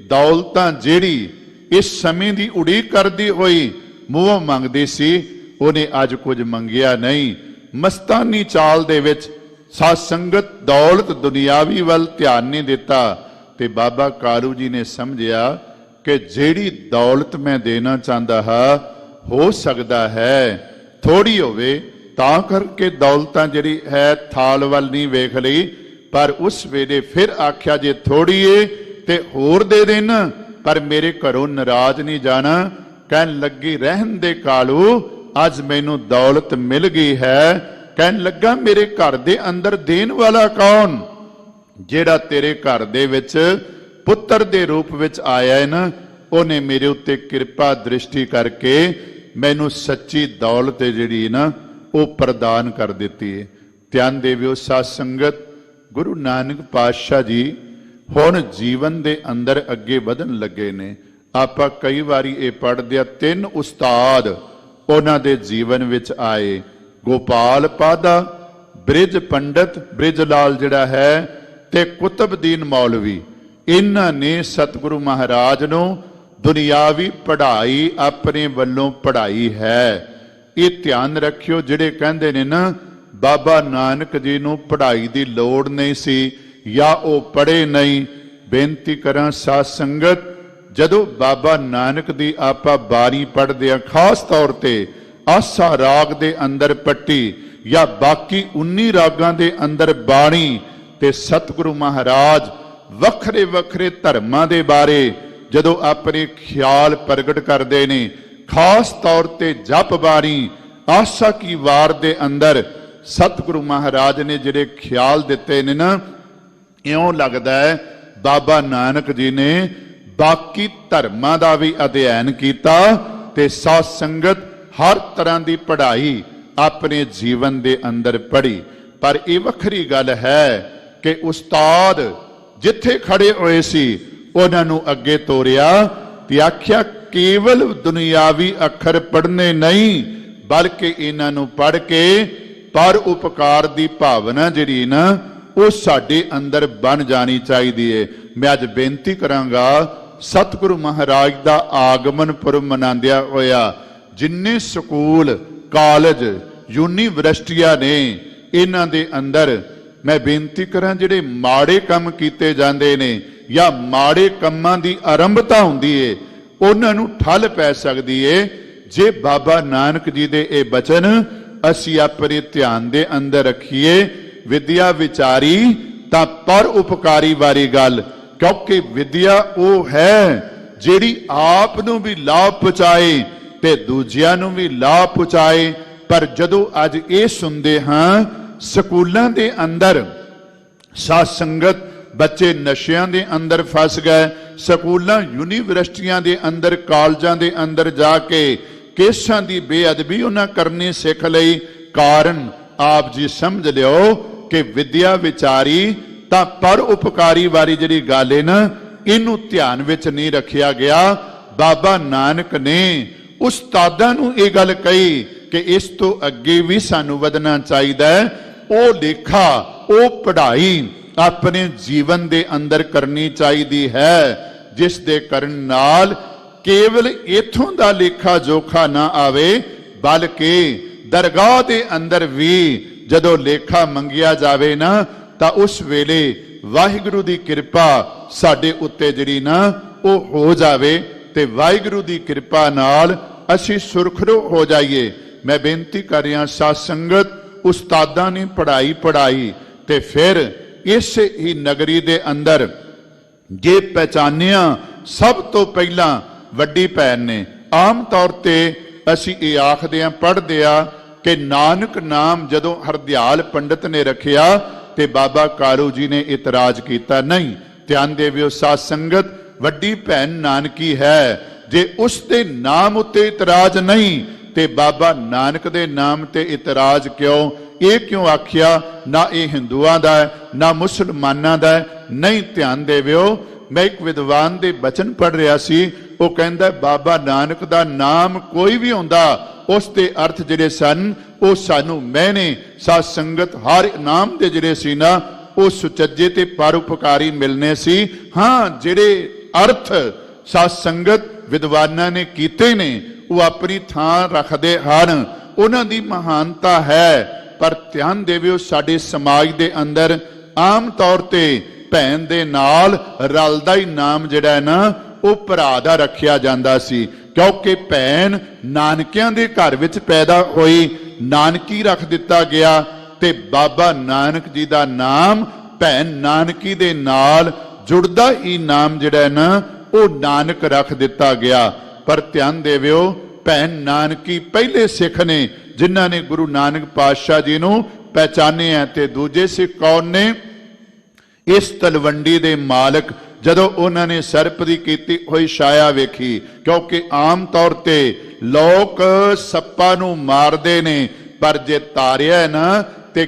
ਦੌਲਤਾਂ ਜਿਹੜੀ ਇਸ ਸਮੇਂ ਦੀ ਉਡੀਕ ਕਰਦੀ ਹੋਈ ਮੂੰਹੋਂ ਮੰਗਦੀ ਸੀ, ਉਹਨੇ ਅੱਜ ਕੁਝ ਮੰਗਿਆ ਨਹੀਂ। ਮਸਤਾਨੀ ਚਾਲ ਦੇ ਵਿੱਚ ਸਾਧ ਸੰਗਤ ਦੌਲਤ ਦੁਨਿਆਵੀ ਵੱਲ ਧਿਆਨ ਨਹੀਂ ਦਿੱਤਾ ਤੇ ਬਾਬਾ ਕਾਲੂ ਜੀ ਨੇ ਸਮਝਿਆ ਕਿ ਜਿਹੜੀ ਦੌਲਤ ਮੈਂ ਦੇਣਾ ਚਾਹੁੰਦਾ ਹਾਂ ਹੋ ਸਕਦਾ ਹੈ ਥੋੜੀ ਹੋਵੇ, ਤਾਂ ਕਰਕੇ ਦੌਲਤਾਂ ਜਿਹੜੀ ਹੈ ਥਾਲ ਵੱਲ ਨਹੀਂ ਵੇਖ ਲਈ। ਪਰ ਉਸ ਵੇਲੇ ਫਿਰ ਆਖਿਆ ਜੇ ਥੋੜੀ ਏ ਤੇ ਹੋਰ ਦੇ ਦੇਣਾ, ਪਰ ਮੇਰੇ ਘਰੋਂ ਨਾਰਾਜ਼ ਨਹੀਂ ਜਾਣਾ। ਕਹਿਣ ਲੱਗੀ ਰਹਿਣ ਦੇ ਕਾਲੂ, ਅੱਜ ਮੈਨੂੰ ਦੌਲਤ ਮਿਲ ਗਈ ਹੈ। ਕਹਿਣ ਲੱਗਾ ਮੇਰੇ ਘਰ ਦੇ ਅੰਦਰ ਦੇਣ ਵਾਲਾ ਕੌਣ? ਜਿਹੜਾ ਤੇਰੇ ਘਰ ਦੇ ਵਿੱਚ ਪੁੱਤਰ ਦੇ ਰੂਪ ਵਿੱਚ ਆਇਆ ਹੈ ਨਾ, ਉਹਨੇ ਮੇਰੇ ਉੱਤੇ ਕਿਰਪਾ ਦ੍ਰਿਸ਼ਟੀ ਕਰਕੇ ਮੈਨੂੰ ਸੱਚੀ ਦੌਲਤ ਜਿਹੜੀ ਨਾ ਉਹ ਪ੍ਰਦਾਨ ਕਰ ਦਿੱਤੀ ਹੈ। ਧਿਆਨ ਦੇਵਿਓ ਸਾਧ ਸੰਗਤ, ਗੁਰੂ ਨਾਨਕ ਪਾਤਸ਼ਾਹ ਜੀ ਹੁਣ ਜੀਵਨ ਦੇ ਅੰਦਰ ਅੱਗੇ ਵਧਣ ਲੱਗੇ ਨੇ। ਆਪਾਂ ਕਈ ਵਾਰੀ ਇਹ ਪੜ੍ਹਦੇ ਆ, 3 ਉਸਤਾਦ ਉਹਨਾਂ ਦੇ ਜੀਵਨ ਵਿੱਚ ਆਏ, ਗੋਪਾਲ ਪਾਦਾ, ਬ੍ਰਿਜ ਪੰਡਤ ਬ੍ਰਿਜ ਲਾਲ ਜਿਹੜਾ ਹੈ, ਤੇ ਕੁਤਬਦੀਨ ਮੌਲਵੀ। ਇਹਨਾਂ ਨੇ ਸਤਿਗੁਰੂ ਮਹਾਰਾਜ ਨੂੰ ਦੁਨਿਆਵੀ ਪੜ੍ਹਾਈ ਆਪਣੇ ਵੱਲੋਂ ਪੜ੍ਹਾਈ ਹੈ। ਇਹ ਧਿਆਨ ਰੱਖਿਓ, ਜਿਹੜੇ ਕਹਿੰਦੇ ਨੇ ਨਾ ਬਾਬਾ ਨਾਨਕ ਜੀ ਨੂੰ ਪੜ੍ਹਾਈ ਦੀ ਲੋੜ ਨਹੀਂ ਸੀ ਜਾਂ ਉਹ ਪੜ੍ਹੇ ਨਹੀਂ, ਬੇਨਤੀ ਕਰਾਂ ਸਾਧ ਸੰਗਤ, ਜਦੋਂ ਬਾਬਾ ਨਾਨਕ ਦੀ ਆਪਾਂ ਬਾਣੀ ਪੜ੍ਹਦੇ ਆ, ਖਾਸ ਤੌਰ ਤੇ ਆਸਾ ਰਾਗ ਦੇ ਅੰਦਰ ਪੱਟੀ ਜਾਂ ਬਾਕੀ 19 ਰਾਗਾਂ ਦੇ ਅੰਦਰ ਬਾਣੀ, ਤੇ ਸਤਿਗੁਰੂ ਮਹਾਰਾਜ ਵੱਖਰੇ ਵੱਖਰੇ ਧਰਮਾਂ ਦੇ ਬਾਰੇ ਜਦੋਂ ਆਪਣੇ ਖਿਆਲ ਪ੍ਰਗਟ ਕਰਦੇ ਨੇ, ਖਾਸ ਤੌਰ ਤੇ ਜਪ ਬਾਣੀ ਆਸਾ ਕੀ ਵਾਰ ਦੇ ਅੰਦਰ ਸਤਿਗੁਰੂ ਮਹਾਰਾਜ ਨੇ ਜਿਹੜੇ ਖਿਆਲ ਦਿੱਤੇ ਨੇ ਨਾ, ਇਉਂ ਲੱਗਦਾ ਹੈ ਬਾਬਾ ਨਾਨਕ ਜੀ ਨੇ ਬਾਕੀ ਧਰਮਾਂ ਦਾ ਵੀ ਅਧਿਐਨ ਕੀਤਾ ਤੇ ਸਾਧ ਸੰਗਤ ਹਰ ਤਰ੍ਹਾਂ ਦੀ ਪੜ੍ਹਾਈ ਆਪਣੇ ਜੀਵਨ ਦੇ ਅੰਦਰ ਪੜ੍ਹੀ। ਪਰ ਇਹ ਵੱਖਰੀ ਗੱਲ ਹੈ ਕਿ ਉਸਤਾਦ ਜਿੱਥੇ ਖੜੇ ਹੋਏ ਸੀ ਉਹਨਾਂ ਨੂੰ ਅੱਗੇ ਤੋਰਿਆ ਤੇ ਆਖਿਆ ਕੇਵਲ ਦੁਨਿਆਵੀ ਅੱਖਰ ਪੜ੍ਹਨੇ ਨਹੀਂ, ਬਲਕਿ ਇਹਨਾਂ ਨੂੰ ਪੜ੍ਹ ਕੇ ਪਰ ਉਪਕਾਰ ਦੀ ਭਾਵਨਾ ਜਿਹੜੀ ਨਾ ਉਹ ਸਾਡੇ ਅੰਦਰ ਬਣ ਜਾਣੀ ਚਾਹੀਦੀ ਹੈ। ਮੈਂ ਅੱਜ ਬੇਨਤੀ ਕਰਾਂਗਾ, ਸਤਿਗੁਰੂ ਮਹਾਰਾਜ ਦਾ ਆਗਮਨ ਪੁਰਬ ਮਨਾਉਂਦਿਆਂ ਹੋਇਆ ਜਿੰਨੇ ਸਕੂਲ ਕਾਲਜ ਯੂਨੀਵਰਸਿਟੀਆਂ ਨੇ, ਇਹਨਾਂ ਦੇ ਅੰਦਰ ਮੈਂ ਬੇਨਤੀ ਕਰਾਂ ਜਿਹੜੇ ਮਾੜੇ ਕੰਮ ਕੀਤੇ ਜਾਂਦੇ ਨੇ ਜਾਂ ਮਾੜੇ ਕੰਮਾਂ ਦੀ ਆਰੰਭਤਾ ਹੁੰਦੀ ਏ, ਉਹਨਾਂ ਨੂੰ ਠੱਲ ਪੈ ਸਕਦੀ ਏ ਜੇ ਬਾਬਾ ਨਾਨਕ ਜੀ ਦੇ ਇਹ ਬਚਨ ਅਸੀਂ ਆਪਣੇ ਧਿਆਨ ਦੇ ਅੰਦਰ ਰੱਖੀਏ। ਵਿਦਿਆ ਵਿਚਾਰੀ ਤਾਂ ਪਰ ਉਪਕਾਰੀ ਵਾਲੀ ਗੱਲ, ਕਿਉਂਕਿ ਵਿਦਿਆ ਉਹ ਹੈ ਜਿਹੜੀ ਆਪ ਨੂੰ ਵੀ ਲਾਭ ਪਹੁੰਚਾਏ ਤੇ ਦੂਜਿਆਂ ਨੂੰ ਵੀ ਲਾਭ ਪਹੁੰਚਾਏ। ਪਰ ਜਦੋਂ ਅੱਜ ਇਹ ਸੁਣਦੇ ਹਾਂ ਸਕੂਲਾਂ ਦੇ ਅੰਦਰ ਸਾਧ ਸੰਗਤ ਬੱਚੇ ਨਸ਼ਿਆਂ ਦੇ ਅੰਦਰ ਫਸ ਗਏ, ਸਕੂਲਾਂ ਯੂਨੀਵਰਸਿਟੀਆਂ ਦੇ ਅੰਦਰ ਕਾਲਜਾਂ ਦੇ ਅੰਦਰ ਜਾ ਕੇ ਕੇਸਾਂ ਦੀ ਬੇਅਦਬੀ ਉਹਨਾਂ ਕਰਨੀ ਸਿੱਖ ਲਈ। ਕਾਰਨ ਆਪ ਜੀ ਸਮਝ ਲਿਓ ਕਿ ਵਿਦਿਆ ਵਿਚਾਰੀ ਤਾਂ ਪਰ ਉਪਕਾਰੀ ਵਾਲੀ ਜਿਹੜੀ ਗੱਲ ਹੈ ਨਾ, ਇਹਨੂੰ ਧਿਆਨ ਵਿੱਚ ਨਹੀਂ ਰੱਖਿਆ ਗਿਆ। ਬਾਬਾ ਨਾਨਕ ਨੇ ਉਸਤਾਦਾਂ ਨੂੰ ਇਹ ਗੱਲ ਕਹੀ ਕਿ ਇਸ ਤੋਂ ਅੱਗੇ ਵੀ ਸਾਨੂੰ ਵਧਣਾ ਚਾਹੀਦਾ ਹੈ। ਉਹ ਲੇਖਾ, ਉਹ ਪੜ੍ਹਾਈ ਆਪਣੇ ਜੀਵਨ ਦੇ ਅੰਦਰ ਕਰਨੀ ਚਾਹੀਦੀ ਹੈ, ਜਿਸ ਦੇ ਕਰਨ ਨਾਲ ਕੇਵਲ ਇਥੋਂ ਦਾ ਲੇਖਾ ਜੋਖਾ ਨਾ ਆਵੇ, ਬਲਕਿ ਦਰਗਾਹ ਦੇ ਅੰਦਰ ਵੀ ਜਦੋਂ ਲੇਖਾ ਮੰਗਿਆ ਜਾਵੇ ਨਾ, ਤਾਂ ਉਸ ਵੇਲੇ ਵਾਹਿਗੁਰੂ ਦੀ ਕਿਰਪਾ ਸਾਡੇ ਉੱਤੇ ਜਿਹੜੀ ਨਾ ਉਹ ਹੋ ਜਾਵੇ ਤੇ ਵਾਹਿਗੁਰੂ ਦੀ ਕਿਰਪਾ ਨਾਲ ਅਸੀਂ ਸੁਰਖਰੂ ਹੋ ਜਾਈਏ। ਮੈਂ ਬੇਨਤੀ ਕਰ ਰਿਹਾ ਸਾਧ ਸੰਗਤ, ਉਸਤਾਦਾਂ ਨੇ ਪੜ੍ਹਾਈ ਤੇ ਫਿਰ ਇਸੇ ਹੀ ਨਗਰੀ ਦੇ ਅੰਦਰ ਜੇ ਪਹਿਚਾਨਿਆ ਸਭ ਤੋਂ ਪਹਿਲਾਂ ਵੱਡੀ ਭੈਣ ਨੇ। ਆਮ ਤੌਰ ਤੇ ਅਸੀਂ ਇਹ ਆਖਦੇ ਹਾਂ, ਪੜ੍ਹਦੇ ਆ ਕਿ ਨਾਨਕ ਨਾਮ ਜਦੋਂ ਹਰਦਿਆਲ ਪੰਡਤ ਨੇ ਰੱਖਿਆ ਤੇ ਬਾਬਾ ਕਾਲੂ ਜੀ ਨੇ ਇਤਰਾਜ਼ ਕੀਤਾ। ਨਹੀਂ, ਧਿਆਨ ਦੇਵਿਓ ਸਾਧ ਸੰਗਤ, ਵੱਡੀ ਭੈਣ ਨਾਨਕੀ ਹੈ। ਜੇ ਉਸ ਦੇ ਨਾਮ ਉੱਤੇ ਇਤਰਾਜ਼ ਨਹੀਂ ਤੇ ਬਾਬਾ ਨਾਨਕ ਦੇ ਨਾਮ ਤੇ ਇਤਰਾਜ਼ ਕਿਉਂ? ਇਹ ਕਿਉਂ ਆਖਿਆ? ਨਾ ਇਹ ਹਿੰਦੂਆਂ ਦਾ ਹੈ, ਨਾ ਮੁਸਲਮਾਨਾਂ ਦਾ ਹੈ। ਨਹੀਂ, ਧਿਆਨ ਦੇਵਿਓ, ਮੈਂ ਇੱਕ ਵਿਦਵਾਨ ਦੇ ਬਚਨ ਪੜ੍ਹ ਰਿਹਾ ਸੀ। ਉਹ ਕਹਿੰਦਾ ਬਾਬਾ ਨਾਨਕ ਦਾ ਨਾਮ ਕੋਈ ਵੀ ਹੁੰਦਾ, ਉਸ ਦੇ ਅਰਥ ਜਿਹੜੇ ਸਨ ਉਹ ਸਾਨੂੰ ਮੈਨੇ ਸਾਧ ਸੰਗਤ ਹਰ ਨਾਮ ਦੇ ਜਿਹੜੇ ਸੀ ਨਾ ਉਹ ਸੁਚੱਜੇ ਤੇ ਪਰਉਪਕਾਰੀ ਮਿਲਨੇ ਸੀ। ਹਾਂ, ਜਿਹੜੇ ਅਰਥ ਸਾਧ ਸੰਗਤ ਵਿਦਵਾਨਾਂ ਨੇ ਕੀਤੇ ਨੇ ਉਹ ਆਪਣੀ ਥਾਂ ਰੱਖਦੇ ਹਨ, ਉਹਨਾਂ ਦੀ ਮਹਾਨਤਾ ਹੈ। ਪਰ ਧਿਆਨ ਦੇਵਿਓ, ਸਾਡੇ ਸਮਾਜ ਦੇ ਅੰਦਰ ਆਮ ਤੌਰ ਤੇ ਭੈਣ ਦੇ ਨਾਲ ਰਲਦਾ ਹੀ ਨਾਮ ਜਿਹੜਾ ਹੈ ਨਾ ਉਹ ਭਰਾ ਦਾ ਰੱਖਿਆ ਜਾਂਦਾ ਸੀ, ਕਿਉਂਕਿ ਭੈਣ ਨਾਨਕਿਆਂ ਦੇ ਘਰ ਵਿੱਚ ਪੈਦਾ ਹੋਈ, ਨਾਨਕੀ ਰੱਖ ਦਿੱਤਾ ਗਿਆ ਤੇ ਬਾਬਾ ਨਾਨਕ ਜੀ ਦਾ ਨਾਮ ਭੈਣ ਨਾਨਕੀ ਦੇ ਨਾਲ ਜੁੜਦਾ ਹੀ ਨਾਮ ਜਿਹੜਾ ਹੈ ਨਾ ਉਹ ਨਾਨਕ ਰੱਖ ਦਿੱਤਾ ਗਿਆ। ਪਰ ਧਿਆਨ ਦੇਵਿਓ, ਭੈਣ ਨਾਨਕੀ ਪਹਿਲੇ ਸਿੱਖ ਨੇ ਜਿਨ੍ਹਾਂ ਨੇ ਗੁਰੂ ਨਾਨਕ ਪਾਤਸ਼ਾਹ ਜੀ ਨੂੰ ਪਹਿਚਾਨਿਆ। ਤੇ ਦੂਜੇ ਸਿੱਖ ਕੌਣ ਨੇ? ਇਸ ਤਲਵੰਡੀ ਦੇ ਮਾਲਕ, ਜਦੋਂ ਉਹਨਾਂ ਨੇ ਸਰਪ ਦੀ ਕੀਤੀ ਹੋਈ ਛਾਇਆ ਵੇਖੀ, ਕਿਉਂਕਿ ਆਮ ਤੌਰ ਤੇ ਲੋਕ ਸੱਪਾਂ ਨੂੰ ਮਾਰਦੇ ਨੇ, ਪਰ ਜੇ ਤਾਰਿਆ ਨਾ ਤੇ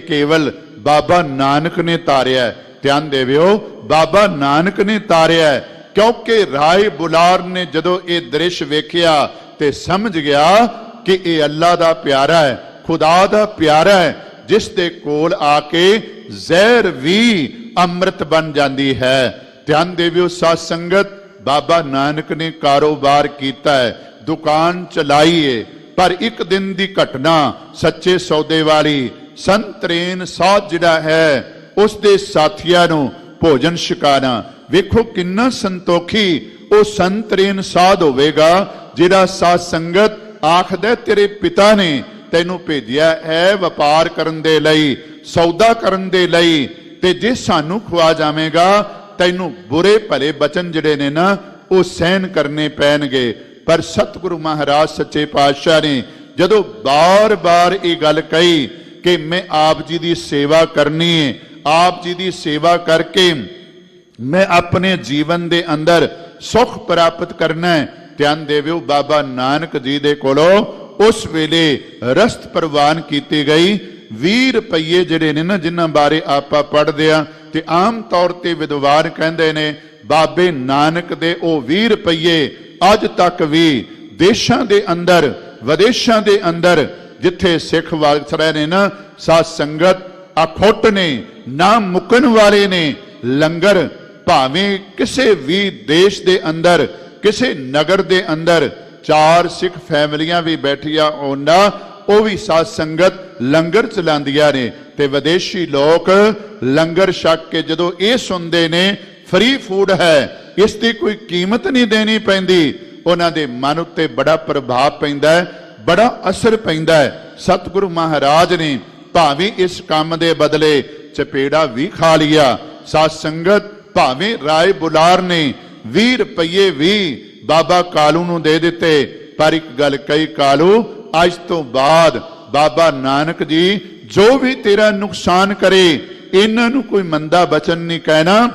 ਕੇਵਲ ਬਾਬਾ ਨਾਨਕ ਨੇ ਤਾਰਿਆ। ਧਿਆਨ ਦੇਵਿਓ, ਬਾਬਾ ਨਾਨਕ ਨੇ ਤਾਰਿਆ, ਕਿਉਂਕਿ ਰਾਏ ਬੁਲਾਰ ਨੇ ਜਦੋਂ ਇਹ ਦ੍ਰਿਸ਼ ਵੇਖਿਆ ਤੇ ਸਮਝ ਗਿਆ ਕਿ ਇਹ ਅੱਲਾ ਦਾ ਪਿਆਰਾ ਹੈ, ਖੁਦਾ ਦਾ ਪਿਆਰਾ ਹੈ, ਜਿਸ ਦੇ ਕੋਲ ਆ ਕੇ ਜ਼ਹਿਰ ਵੀ ਅੰਮ੍ਰਿਤ ਬਣ ਜਾਂਦੀ ਹੈ। ਧਿਆਨ ਦੇਵਿਓ ਸਾਧ ਸੰਗਤ, ਬਾਬਾ ਨਾਨਕ ਨੇ ਕਾਰੋਬਾਰ ਕੀਤਾ ਹੈ, ਦੁਕਾਨ ਚਲਾਈ ਹੈ, ਪਰ ਇੱਕ ਦਿਨ ਦੀ ਘਟਨਾ ਸੱਚੇ ਸੌਦੇ ਵਾਲੀ ਸੰਤਰੇਨ ਸਾਧ ਜਿਹੜਾ ਹੈ ਉਸ ਦੇ ਸਾਥੀਆਂ ਨੂੰ ਭੋਜਨ ਛਕਾਣਾ। ਵੇਖੋ ਕਿੰਨਾ ਸੰਤੋਖੀ ਉਹ ਸੰਤਰੇਨ ਸਾਧ ਹੋਵੇਗਾ ਜਿਹੜਾ ਸਾਧ ਸੰਗਤ ਆਖਦਾ ਤੇਰੇ ਪਿਤਾ ਨੇ ਤੈਨੂੰ ਭੇਜਿਆ ਹੈ ਵਪਾਰ ਕਰਨ ਦੇ ਲਈ, ਸੌਦਾ ਕਰਨ ਦੇ ਲਈ, ਤੇ ਜੇ ਸਾਨੂੰ ਖਵਾ ਜਾਵੇਗਾ ਤੈਨੂੰ ਬੁਰੇ ਭਲੇ ਬਚਨ ਜਿਹੜੇ ਨੇ ਨਾ ਉਹ ਸਹਿਨ ਕਰਨੇ ਪੈਣਗੇ। ਪਰ ਸਤਿਗੁਰੂ ਮਹਾਰਾਜ ਸੱਚੇ ਪਾਤਸ਼ਾਹ ਨੇ ਜਦੋਂ ਬਾਰ-ਬਾਰ ਇਹ ਗੱਲ ਕਹੀ ਕਿ ਮੈਂ ਆਪ ਜੀ ਦੀ ਸੇਵਾ ਕਰਨੀ ਹੈ, ਆਪ ਜੀ ਦੀ ਸੇਵਾ ਕਰਕੇ ਮੈਂ ਆਪਣੇ ਜੀਵਨ ਦੇ ਅੰਦਰ ਸੁਖ ਪ੍ਰਾਪਤ ਕਰਨਾ ਹੈ। ਧਿਆਨ ਦੇਵਿਓ, ਬਾਬਾ ਨਾਨਕ ਜੀ ਦੇ ਕੋਲੋਂ ਉਸ ਵੇਲੇ ਰਸਤ ਪ੍ਰਵਾਨ ਕੀਤੀ ਗਈ। 20 ਰੁਪਏ ਜਿਹੜੇ ਨੇ ਨਾ, ਜਿਨ੍ਹਾਂ ਬਾਰੇ ਆਪਾਂ ਪੜ੍ਹਦੇ ਆ ਤੇ ਆਮ ਤੌਰ ਤੇ ਵਿਦਵਾਨ ਕਹਿੰਦੇ ਨੇ ਬਾਬੇ ਨਾਨਕ ਦੇ ਉਹ 20 ਰੁਪਏ ਅੱਜ ਤੱਕ ਵੀ ਦੇਸ਼ਾਂ ਦੇ ਅੰਦਰ ਵਿਦੇਸ਼ਾਂ ਦੇ ਅੰਦਰ ਜਿੱਥੇ ਸਿੱਖ ਵਸ ਰਹੇ ਨੇ ਨਾ ਸਾਧ ਸੰਗਤ, ਅਖੁੱਟ ਨੇ, ਨਾ ਮੁੱਕਣ ਵਾਲੇ ਨੇ। ਲੰਗਰ ਭਾਵੇਂ ਕਿਸੇ ਵੀ ਦੇਸ਼ ਦੇ ਅੰਦਰ, ਕਿਸੇ ਨਗਰ ਦੇ ਅੰਦਰ 4 ਸਿੱਖ ਫੈਮਲੀਆਂ ਵੀ ਬੈਠੀਆਂ ਹੋਣਾ, ਉਹ ਵੀ ਸਾਧ ਸੰਗਤ ਲੰਗਰ ਚਲਾਉਂਦੀਆਂ ਨੇ। ਤੇ ਵਿਦੇਸ਼ੀ ਲੋਕ ਲੰਗਰ ਛਕ ਕੇ ਜਦੋਂ ਇਹ ਸੁਣਦੇ ਨੇ ਫ੍ਰੀ ਫੂਡ ਹੈ, ਇਸ ਦੀ ਕੋਈ ਕੀਮਤ ਨਹੀਂ ਦੇਣੀ ਪੈਂਦੀ, ਉਹਨਾਂ ਦੇ ਮਨ ਉੱਤੇ ਬੜਾ ਪ੍ਰਭਾਵ ਪੈਂਦਾ ਹੈ, ਬੜਾ ਅਸਰ ਪੈਂਦਾ ਹੈ। ਸਤਿਗੁਰੂ ਮਹਾਰਾਜ ਨੇ ਭਾਵੇਂ ਇਸ ਕੰਮ ਦੇ ਬਦਲੇ ਚਪੇੜਾ ਵੀ ਖਾ ਲਿਆ। ਸਾਧ ਸੰਗਤ, ਭਾਵੇਂ ਰਾਏ ਬੁਲਾਰ ਨੇ 20 ਰੁਪਏ ਵੀ ਬਾਬਾ ਕਾਲੂ ਨੂੰ ਦੇ ਦਿੱਤੇ, ਪਰ ਇੱਕ ਗੱਲ ਕਹੀ ਕਾਲੂ, ਅੱਜ ਤੋਂ ਬਾਅਦ ਬਾਬਾ ਨਾਨਕ ਜੀ ਜੋ ਵੀ ਤੇਰਾ ਨੁਕਸਾਨ ਕਰੇ ਇਹਨਾਂ ਨੂੰ ਕੋਈ ਮੰਦਾ ਬਚਨ ਨਹੀਂ ਕਹਿਣਾ।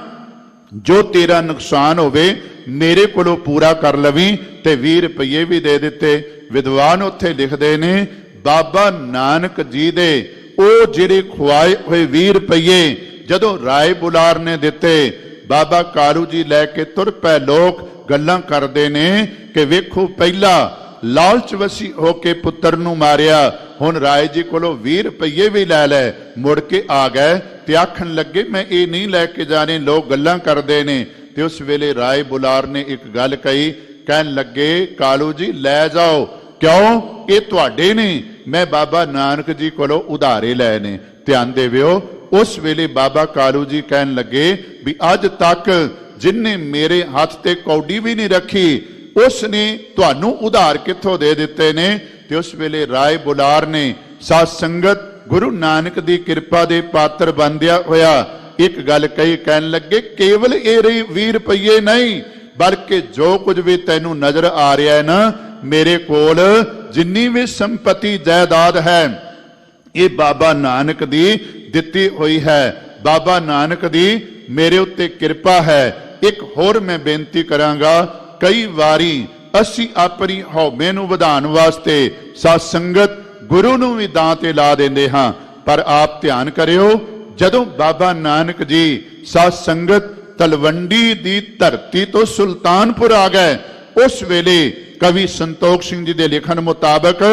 ਜੋ ਤੇਰਾ ਨੁਕਸਾਨ ਹੋਵੇ ਮੇਰੇ ਕੋਲੋਂ ਪੂਰਾ ਕਰ ਲਵੀਂ। ਤੇ 20 ਰੁਪਏ ਵੀ ਦੇ ਦਿੱਤੇ। ਵਿਦਵਾਨ ਉੱਥੇ ਲਿਖਦੇ ਨੇ ਬਾਬਾ ਨਾਨਕ ਜੀ ਦੇ ਉਹ ਜਿਹੜੇ ਖੁਆਏ ਹੋਏ 20 ਰੁਪਏ ਜਦੋਂ ਰਾਏ ਬੁਲਾਰ ਨੇ ਦਿੱਤੇ, ਬਾਬਾ ਕਾਲੂ ਜੀ ਲੈ ਕੇ ਤੁਰ ਪਏ। ਲੋਕ ਗੱਲਾਂ ਕਰਦੇ ਨੇ ਕਿ ਵੇਖੋ ਪਹਿਲਾਂ ਲਾਲਚ ਵਸੀ ਹੋ ਕੇ ਪੁੱਤਰ ਨੂੰ ਮਾਰਿਆ, ਹੁਣ ਰਾਏ ਜੀ ਕੋਲੋਂ 20 ਰੁਪਏ ਵੀ ਲੈ ਲੈ। ਮੁੜ ਕੇ ਆ ਗਏ ਤੇ ਆਖਣ ਲੱਗੇ ਮੈਂ ਇਹ ਨਹੀਂ ਲੈ ਕੇ ਜਾਣੇ, ਲੋਕ ਗੱਲਾਂ ਕਰਦੇ ਨੇ। ਤੇ ਉਸ ਵੇਲੇ ਰਾਏ ਬੁਲਾਰ ਨੇ ਇੱਕ ਗੱਲ ਕਹੀ, ਕਹਿਣ ਲੱਗੇ ਕਾਲੂ ਜੀ ਲੈ ਜਾਓ। ਕਿਉਂ? ਇਹ ਤੁਹਾਡੇ ਨੇ, ਮੈਂ ਬਾਬਾ ਨਾਨਕ ਜੀ ਕੋਲੋਂ ਉਧਾਰੇ ਲਏ ਨੇ। ਧਿਆਨ ਦੇਵਿਓ, ਉਸ ਵੇਲੇ ਬਾਬਾ ਕਾਲੂ ਜੀ ਕਹਿਣ ਲੱਗੇ ਵੀ ਅੱਜ ਤੱਕ ਜਿਨਨੇ ਮੇਰੇ ਹੱਥ ਤੇ ਕੌਡੀ ਵੀ ਨਹੀਂ ਰੱਖੀ ਉਸ ਨੇ ਤੁਹਾਨੂੰ ਉਧਾਰ ਕਿੱਥੋਂ ਦੇ ਦਿੱਤੇ ਨੇ। ਤੇ ਉਸ ਵੇਲੇ ਰਾਏ ਬੁਲਾਰ ਨੇ ਸਾਧ ਸੰਗਤ ਗੁਰੂ ਨਾਨਕ ਦੀ ਕਿਰਪਾ ਦੇ ਪਾਤਰ ਬਣਦਿਆ ਹੋਇਆ ਇੱਕ ਗੱਲ ਕਹੀ, ਕਹਿਣ ਲੱਗੇ ਕੇਵਲ ਇਹ 20 ਰੁਪਏ ਨਹੀਂ, ਬਲਕਿ ਜੋ ਕੁਝ ਵੀ ਤੈਨੂੰ ਨਜ਼ਰ ਆ ਰਿਹਾ ਹੈ ਨਾ, ਮੇਰੇ ਕੋਲ ਜਿੰਨੀ ਵੀ ਸੰਪਤੀ ਜਾਇਦਾਦ ਹੈ ਇਹ ਬਾਬਾ ਨਾਨਕ ਦੀ ਦਿੱਤੀ ਹੋਈ ਹੈ। ਬਾਬਾ ਨਾਨਕ ਦੀ ਮੇਰੇ ਉੱਤੇ ਕਿਰਪਾ ਹੈ। ਇੱਕ ਹੋਰ ਮੈਂ ਬੇਨਤੀ ਕਰਾਂਗਾ, ਕਈ ਵਾਰੀ ਅਸੀਂ ਆਪਣੀ ਹਉਮੈ ਨੂੰ ਵਧਾਉਣ ਵਾਸਤੇ ਸਾਧ ਸੰਗਤ ਗੁਰੂ ਨੂੰ ਵੀ ਦਾਂ ਤੇ ਲਾ ਦਿੰਦੇ ਹਾਂ। ਪਰ ਆਪ ਧਿਆਨ ਕਰਿਓ, ਜਦੋਂ ਬਾਬਾ ਨਾਨਕ ਜੀ ਸਾਧ ਸੰਗਤ ਤਲਵੰਡੀ ਦੀ ਧਰਤੀ ਤੋਂ ਸੁਲਤਾਨਪੁਰ ਆ ਗਏ, ਉਸ ਵੇਲੇ ਕਵੀ ਸੰਤੋਖ ਸਿੰਘ ਜੀ ਦੇ ਲਿਖਣ ਮੁਤਾਬਕ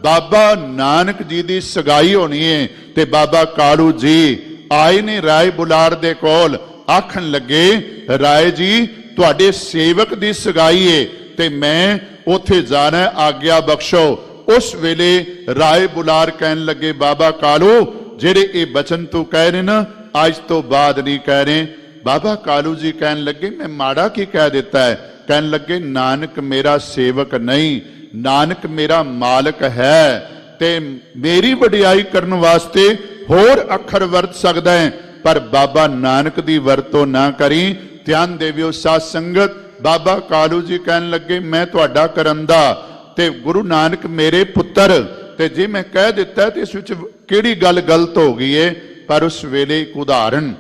ਬਾਬਾ ਨਾਨਕ ਜੀ ਦੀ ਸਗਾਈ ਹੋਣੀ ਹੈ। ਤੇ ਬਾਬਾ ਕਾਲੂ ਜੀ ਆਏ ਨੇ ਰਾਏ ਬੁਲਾਰ ਦੇ ਕੋਲ, ਆਖਣ ਲੱਗੇ ਰਾਏ ਜੀ ਤੁਹਾਡੇ ਸੇਵਕ ਦੀ ਸਗਾਈ ਹੈ ਤੇ ਮੈਂ ਉੱਥੇ ਜਾਣਾ, ਆਗਿਆ ਬਖਸ਼ੋ। ਉਸ ਵੇਲੇ ਰਾਏ ਬੁਲਾਰ ਕਹਿਣ ਲੱਗੇ ਬਾਬਾ ਕਾਲੂ ਜਿਹੜੇ ਇਹ ਬਚਨ ਤੂੰ ਕਹਿ ਰਹੇ ਨਾ ਅੱਜ ਤੋਂ ਬਾਅਦ ਨਹੀਂ ਕਹਿ ਰਹੇ। ਬਾਬਾ ਕਾਲੂ ਜੀ ਕਹਿਣ ਲੱਗੇ ਮੈਂ ਮਾੜਾ ਕੀ ਕਹਿ ਦਿੱਤਾ ਹੈ? ਕਹਿਣ ਲੱਗੇ ਨਾਨਕ ਮੇਰਾ ਸੇਵਕ ਨਹੀਂ, ਨਾਨਕ ਮੇਰਾ ਮਾਲਕ ਹੈ ਤੇ ਮੇਰੀ ਵਡਿਆਈ ਕਰਨ ਵਾਸਤੇ ਹੋਰ ਅੱਖਰ ਵਰਤ ਸਕਦਾ ਹੈ, ਪਰ ਬਾਬਾ ਨਾਨਕ ਦੀ ਵਰਤੋਂ ਨਾ ਕਰੀ। ਧਿਆਨ ਦੇਵਿਓ ਸਾਧ ਸੰਗਤ, ਬਾਬਾ ਕਾਲੂ ਜੀ ਕਹਿਣ ਲੱਗੇ ਮੈਂ ਤੁਹਾਡਾ ਕਰੰਦਾ ਤੇ ਗੁਰੂ ਨਾਨਕ ਮੇਰੇ ਪੁੱਤਰ, ਤੇ ਜੇ ਮੈਂ ਕਹਿ ਦਿੱਤਾ ਤੇ ਇਸ ਵਿੱਚ ਕਿਹੜੀ ਗੱਲ ਗਲਤ ਹੋ ਗਈ ਏ? ਪਰ ਉਸ ਵੇਲੇ ਇੱਕ ਉਦਾਹਰਣ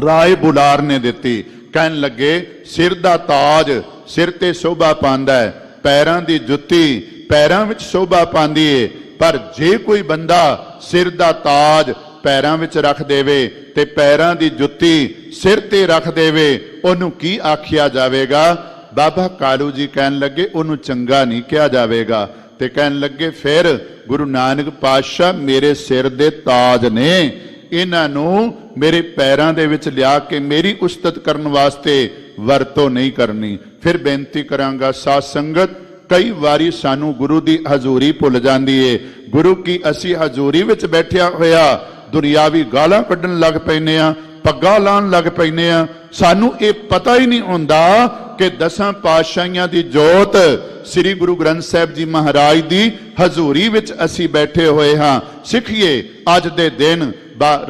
ਰਾਏ ਬੁਲਾਰ ਨੇ ਦਿੱਤੀ। ਕਹਿਣ ਲੱਗੇ ਸਿਰ ਦਾ ਤਾਜ ਸਿਰ ਤੇ ਸ਼ੋਭਾ ਪਾਉਂਦਾ ਹੈ, ਪੈਰਾਂ ਦੀ ਜੁੱਤੀ ਪੈਰਾਂ ਵਿੱਚ ਸ਼ੋਭਾ ਪਾਉਂਦੀ ਏ, ਪਰ ਜੇ ਕੋਈ ਬੰਦਾ ਸਿਰ ਦਾ ਤਾਜ ਪੈਰਾਂ ਵਿੱਚ ਰੱਖ ਦੇਵੇ ਤੇ ਪੈਰਾਂ ਦੀ ਜੁੱਤੀ ਸਿਰ ਤੇ ਰੱਖ ਦੇਵੇ, ਉਹਨੂੰ ਕੀ ਆਖਿਆ ਜਾਵੇਗਾ? ਬਾਬਾ ਕਾਲੂ ਜੀ ਕਹਿਣ ਲੱਗੇ ਉਹਨੂੰ ਚੰਗਾ ਨਹੀਂ ਕਿਹਾ ਜਾਵੇਗਾ। ਤੇ ਕਹਿਣ ਲੱਗੇ ਫਿਰ ਗੁਰੂ ਨਾਨਕ ਪਾਤਸ਼ਾਹ ਮੇਰੇ ਸਿਰ ਦੇ ਤਾਜ ਨੇ, ਇਹਨਾਂ ਨੂੰ ਮੇਰੇ ਪੈਰਾਂ ਦੇ ਵਿੱਚ ਲਿਆ ਕੇ ਮੇਰੀ ਉਸਤਤ ਕਰਨ ਵਾਸਤੇ ਵਰਤੋਂ ਨਹੀਂ ਕਰਨੀ। ਫਿਰ ਬੇਨਤੀ ਕਰਾਂਗਾ ਸਾਧ ਸੰਗਤ, ਕਈ ਵਾਰੀ ਸਾਨੂੰ ਗੁਰੂ ਦੀ ਹਜ਼ੂਰੀ ਭੁੱਲ ਜਾਂਦੀ ਏ। ਗੁਰੂ ਕੀ ਅਸੀਂ ਹਜ਼ੂਰੀ ਵਿੱਚ ਬੈਠਿਆ ਹੋਇਆ ਦੁਨਿਆਵੀ ਗਾਲਾਂ ਕੱਢਣ ਲੱਗ ਪੈਨੇ ਆ, ਪੱਗਾਂ ਲਾਉਣ ਲੱਗ ਪੈਨੇ ਆ। ਸਾਨੂੰ ਇਹ ਪਤਾ ਹੀ ਨਹੀਂ ਹੁੰਦਾ ਕਿ 10 ਪਾਤਸ਼ਾਹੀਆਂ ਦੀ ਜੋਤ ਸ੍ਰੀ ਗੁਰੂ ਗ੍ਰੰਥ ਸਾਹਿਬ ਜੀ ਮਹਾਰਾਜ ਦੀ ਹਜ਼ੂਰੀ ਵਿੱਚ ਅਸੀਂ ਬੈਠੇ ਹੋਏ ਹਾਂ। ਸਿੱਖੀਏ ਅੱਜ ਦੇ ਦਿਨ